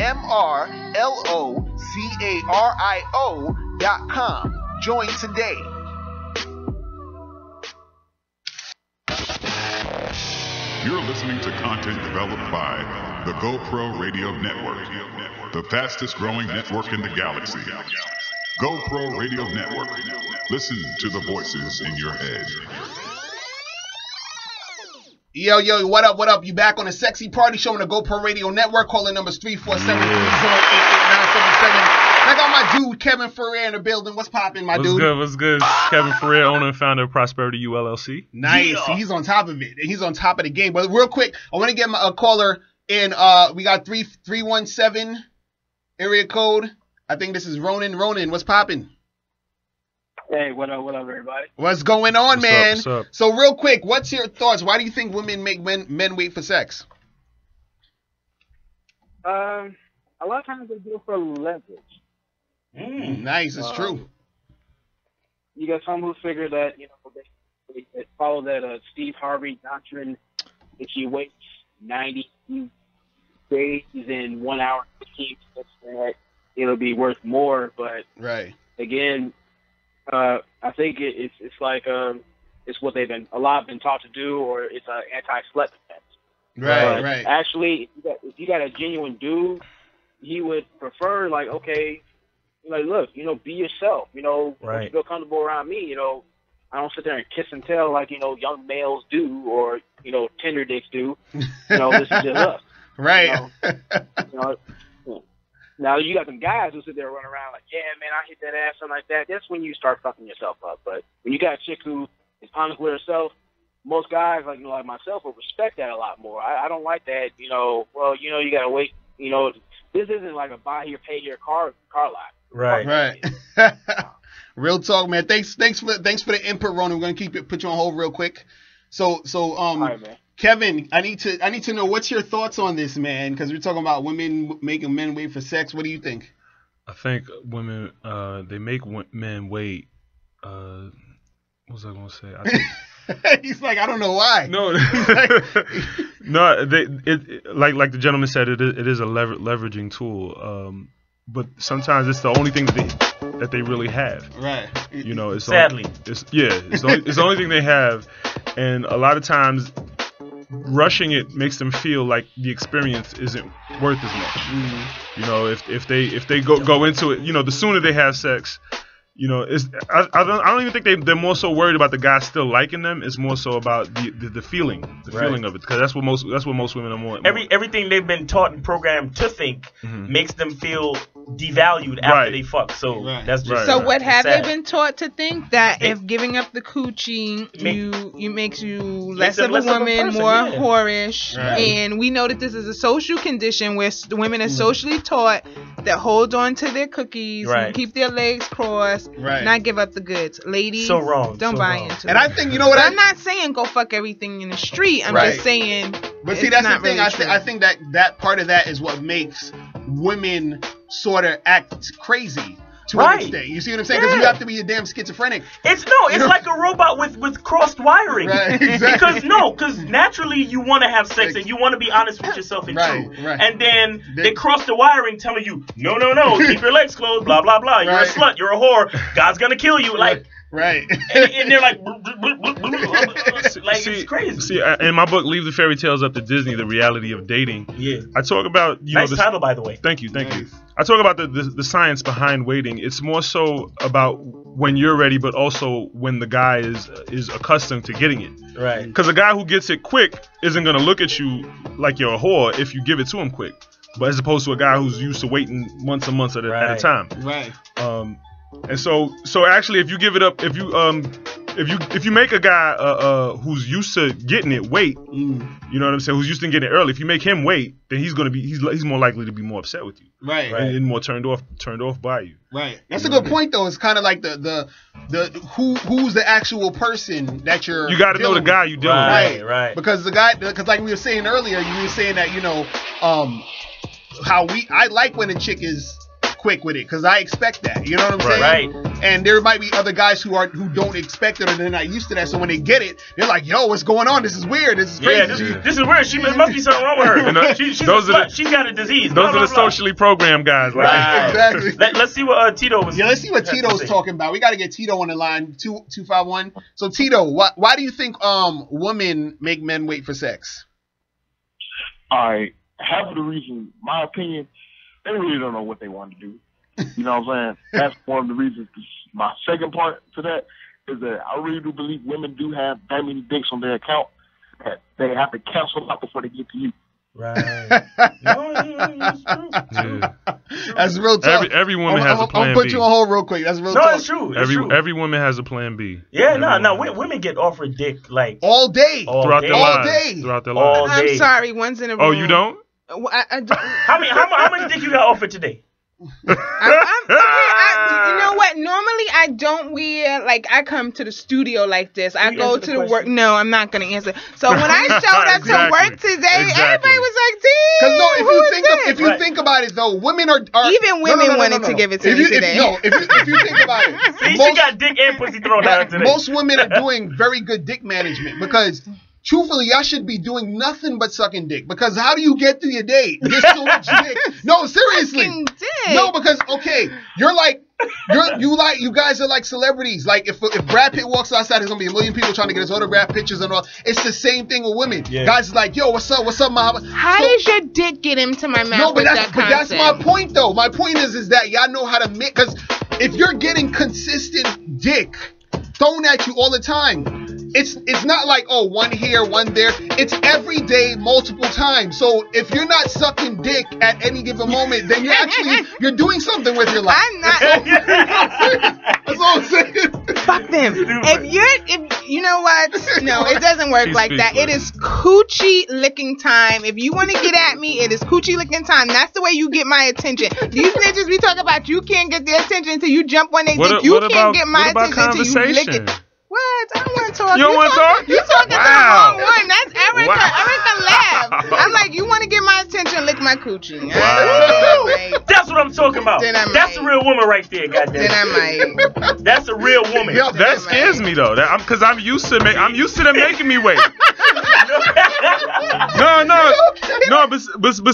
MrLocario.com. Join today. You're listening to content developed by the GoPro Radio Network, the fastest growing network in the galaxy. GoPro Radio Network. Listen to the voices in your head. Yo, what up, what up? You back on the Sexy Party Show on the GoPro Radio Network. Calling numbers 347-308-8977. I got my dude Kevin Ferrer in the building. What's poppin', my dude? What's good? Kevin Ferrer, owner and founder of Prosperity U LLC. Nice. Yeah. He's on top of it. He's on top of the game. But real quick, I want to get a caller in. We got 317 area code. I think this is Ronan. Ronan, what's poppin'? Hey, what up, everybody? What's going on, man? What's up? So real quick, what's your thoughts? Why do you think women make men wait for sex? A lot of times they do it for leverage. Nice, it's true. You got some who figure that, they follow that Steve Harvey doctrine that you wait 90 days in 1 hour 15 minutes that it'll be worth more. But again, I think it's like it's what a lot have been taught to do, or it's an anti-slut defense. Right. Actually, if you got a genuine dude, he would prefer okay. Look, be yourself. Once you feel comfortable around me, I don't sit there and kiss and tell like, young males do or, Tinder dicks do. This is just us. Right. Now, you got some guys who sit there running around like, yeah, man, I hit that ass, something like that. That's when you start fucking yourself up. But when you got a chick who is honest with herself, most guys, like myself, will respect that a lot more. I don't like that. You gotta wait. This isn't like a buy here, pay here car lot. Right. Real talk, man. Thanks for the input, Ronan. We're gonna put you on hold real quick. So All right, man. Kevin, I need to know what's your thoughts on this, man, because we're talking about women making men wait for sex. What do you think? I think women they make men wait. What was I gonna say? He's like, I don't know why. No, no. Like the gentleman said, it is a leveraging tool. But sometimes it's the only thing that they really have. Right. It's sadly. It's the only thing they have, and a lot of times rushing it makes them feel like the experience isn't worth as much. Mm-hmm. If they go into it, the sooner they have sex. I don't even think they're more so worried about the guy still liking them. It's more so about the feeling, feeling of it, because that's what most women are more. Everything they've been taught and programmed to think makes them feel devalued after they fuck. So that's just So what have sad. they been taught to think? That if giving up the coochie makes you less of a woman, more whorish, and we know that this is a social condition where women are socially taught that hold on to their cookies, and keep their legs crossed, not give up the goods. Ladies, so wrong. Don't so buy wrong. into and it. I think I'm not saying go fuck everything in the street. I'm just saying. But see, that's the thing. I think that part of that is what makes women sort of act crazy to an extent. You see what I'm saying? Because you have to be a damn schizophrenic. It's like a robot with crossed wiring. Right, exactly. Because naturally you want to have sex and you want to be honest with yourself and true. Right. And then they cross the wiring telling you, no, keep your legs closed, blah, blah, blah. You're a slut, you're a whore, God's going to kill you. Right. And they're like it's crazy. See, in my book, Leave the Fairy Tales Up to Disney, The Reality of Dating. Yeah. I talk about nice title, by the way. Thank you. I talk about the science behind waiting. It's more so about when you're ready, but also when the guy is accustomed to getting it. Right. Because a guy who gets it quick isn't gonna look at you like you're a whore if you give it to him quick. But as opposed to a guy who's used to waiting months and months at a time. Right. And so actually, if you give it up, if you make a guy who's used to getting it wait, you know what I'm saying, who's used to getting it early, if you make him wait, then he's more likely to be more upset with you, right, and more turned off by you. Right. That's a good point, though. It's kind of like the who's the actual person that you're. You got to know the guy you're dealing with. Right. Because like we were saying earlier, you were saying that I like when a chick is quick with it because I expect that. You know what I'm saying? Right. And there might be other guys who don't expect it or they're not used to that. So when they get it, they're like, "Yo, what's going on? This is weird. This is crazy. Yeah, this is weird. She must be something wrong with her. She's got a disease. Those are the socially programmed guys. Right. Exactly. Let's see what Tito was. Yeah, let's see what Tito's talking about. We got to get Tito on the line. 251. So Tito, why do you think women make men wait for sex? All right. Half of the reason, my opinion, they really don't know what they want to do. You know what I'm saying? That's one of the reasons. My second part to that is that I really do believe women do have that many dicks on their account that they have to cancel out before they get to you. Right. That's true. Yeah. That's real talk. Every woman has a plan B. I'll put you on hold real quick. That's real talk. No, it's true. Every woman has a plan B. Yeah, no. Women get offered dick like all day. Throughout their lives. I'm sorry. One's in a room. Oh, you don't? I don't. How much dick you got offered today? You know what? Normally I don't wear, like, I come to the studio like this. I go to the work. No, I'm not gonna answer. So when I showed up to work today, everybody was like, "Damn." Because if you think about it, though, women are even women wanted to give it to me today. If you think about it, see, she got dick and pussy thrown out today. Most women are doing very good dick management because. Truthfully, I should be doing nothing but sucking dick because how do you get through your day? There's so much dick. No, seriously. No, because you guys are like celebrities. Like if Brad Pitt walks outside, there's gonna be a million people trying to get his autograph pictures and all. It's the same thing with women. Yeah. Guys are like, "Yo, what's up, Mom?" How does your dick get into my mouth? No, but that's my point though. My point is that y'all know how to make, because if you're getting consistent dick thrown at you all the time. It's not like, oh, one here, one there. It's every day, multiple times. So if you're not sucking dick at any given moment, then you're doing something with your life. I'm not. That's all I'm saying. Fuck them. If you know what? No, it doesn't work like that. It is coochie licking time. If you want to get at me, it is coochie licking time. That's the way you get my attention. These bitches we talk about, you can't get their attention until you jump on their dick. You can't get my attention until you lick it. What? I don't want to talk. You don't want to talk? You talking to the wrong one. That's Erica. Wow. Erica laughed. I'm like, you want to get my attention? Lick my coochie. Wow. That's what I'm talking about. That's a real woman right there, goddamn. Then I might. That's a real woman. Yo, that scares me though. Because I'm used to them making me wait. No, but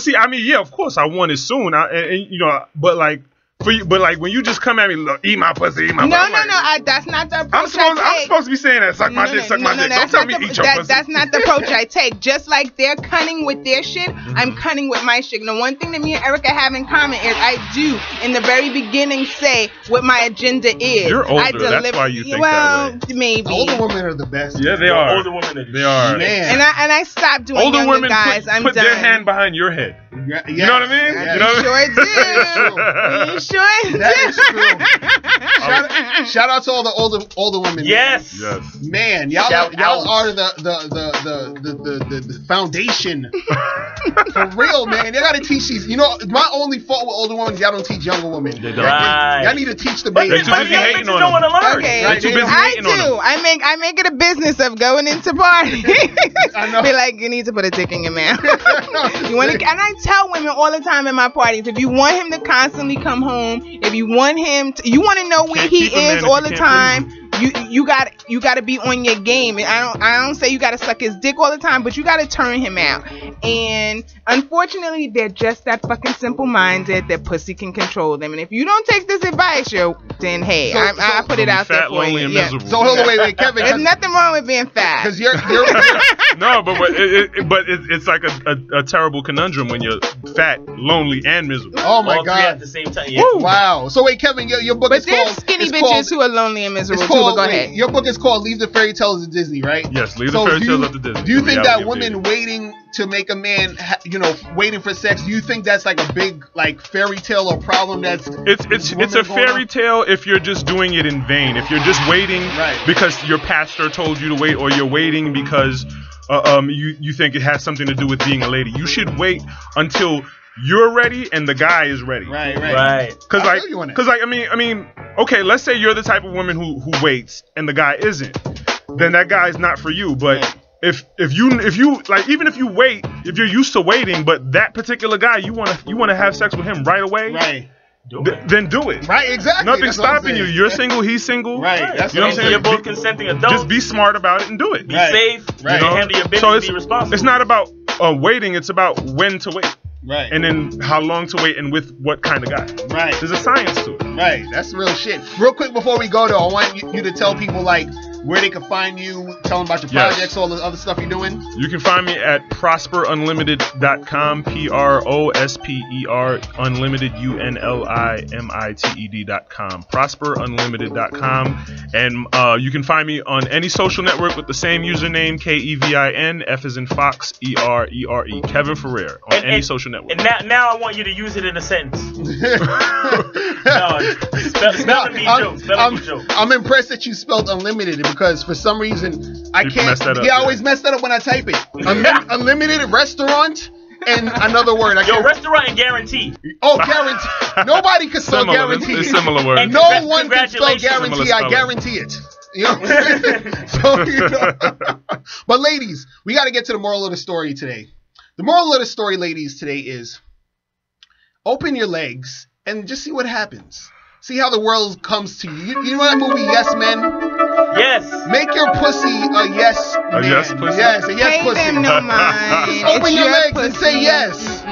see, I mean, yeah, of course I want it soon. And you know, but like. For you, but like when you just come at me, look, eat my pussy, eat my pussy. No, that's not the approach I'm supposed to be saying that. Suck my dick, suck my dick. Don't tell me eat your pussy. That's not the approach I take. Just like they're cunning with their shit, I'm cunning with my shit. The one thing that me and Erica have in common is I do, in the very beginning, say what my agenda is. You're older, that's why you think that way. Maybe. Older women are the best. Yeah, they are. Older women they are. Man. And I stopped doing older younger women guys. I'm put done. their hand behind your head. Yeah. You know what I mean? Yeah, you know sure do. You sure do. That is true. Shout out to all the older women. Yes. Man, y'all are the foundation. For real, man. They gotta teach these. You know, my only fault with older women is y'all don't teach younger women. Right. Y'all need to teach the babies. They're too busy hating on them. Okay, They're too busy hating on them. I make it a business of going into parties. I know. Be like, you need to put a dick in your mouth. You want to, and I tell women all the time in my parties, if you want him to constantly come home, if you want him to, you want to know where he is all the time. You got to be on your game. And I don't say you got to suck his dick all the time, but you got to turn him out. And unfortunately, they're just that fucking simple minded that pussy can control them. And if you don't take this advice, then hey, I put it out there for you. Yeah. So hold on, wait, Kevin. There's nothing wrong with being fat. Because you're no, but it's like a terrible conundrum when you're fat, lonely, and miserable. Oh my all God! three at the same time. Yeah. Wow. So wait, Kevin, your book is called. But there's skinny bitches who are lonely and miserable too. But go ahead. Your book is called "Leave the Fairy Tales to Disney," right? Yes, Leave the Fairy Tales up to Disney. Do you think that women waiting to make a man, waiting for sex, do you think that's like a big fairy tale or problem? It's a fairy tale if you're just doing it in vain. If you're just waiting because your pastor told you to wait, or you're waiting because you think it has something to do with being a lady. You should wait until you're ready and the guy is ready. Right. Because I mean, okay, let's say you're the type of woman who waits and the guy isn't. Then that guy's not for you. But if you like, even if you wait, if you're used to waiting, but that particular guy you wanna have sex with him right away. Right. Then do it. Right, exactly. Nothing's stopping you. You're single, he's single. Right. That's what I'm saying. You're both consenting adults. Just be smart about it and do it. Be safe. Right. Handle your business. Be responsible. It's not about waiting. It's about when to wait. Right. And then how long to wait and with what kind of guy. Right. There's a science to it. Right. That's real shit. Real quick before we go though, I want you to tell people where they can find you, tell them about your projects, all the other stuff you're doing. You can find me at prosperunlimited.com, PROSPER Unlimited UNLIMITED.com. prosperunlimited.com. And you can find me on any social network with the same username, KEVIN, F as in Fox, ERERE, Kevin Ferrer, on any social network. And now I want you to use it in a sentence. Spell the joke. I'm impressed that you spelled unlimited because for some reason I can't. Mess that up, I always mess that up when I type it. Unlimited restaurant and another word. Restaurant and guarantee. Oh, guarantee. Nobody can spell guarantee. It's similar word. No one can spell guarantee. I guarantee it. You know what I'm saying? But ladies, we got to get to the moral of the story today. The moral of the story, ladies, today is open your legs and just see what happens. See how the world comes to you. You know that movie, Yes Men? Yes. Make your pussy a yes man. A yes pussy? Yes, a yes Pay pussy. them no mind. Just open your legs and say yes.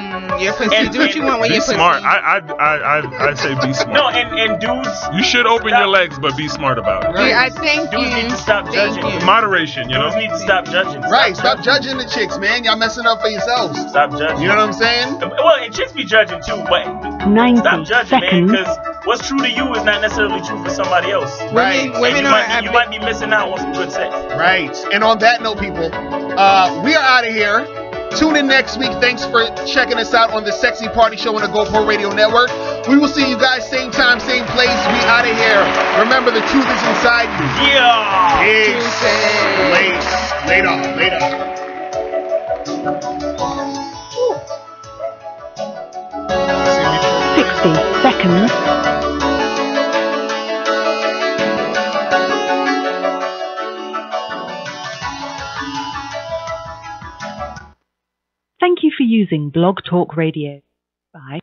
Your pussy. Do what you want with your pussy. Be smart. I say be smart. No, and dudes. You should open your legs, but be smart about it. Yeah, I thank Dudes need to stop judging. Moderation, you know? Dudes need to stop judging. Right, stop judging the chicks, man. Y'all messing up for yourselves. Stop judging. You know what I'm saying? Well, and chicks be judging too, but 90 stop judging, man, seconds. because what's true to you is not necessarily true for somebody else. Right. You might be missing out on some good sex. Right. And on that note, people, we are out of here. Tune in next week. Thanks for checking us out on the Sexy Party Show on the GoPro Radio Network. We will see you guys same time, same place. We out of here. Remember, the truth is inside you. Yeah. Peace. Later. 60 seconds. Thank you for using Blog Talk Radio. Bye.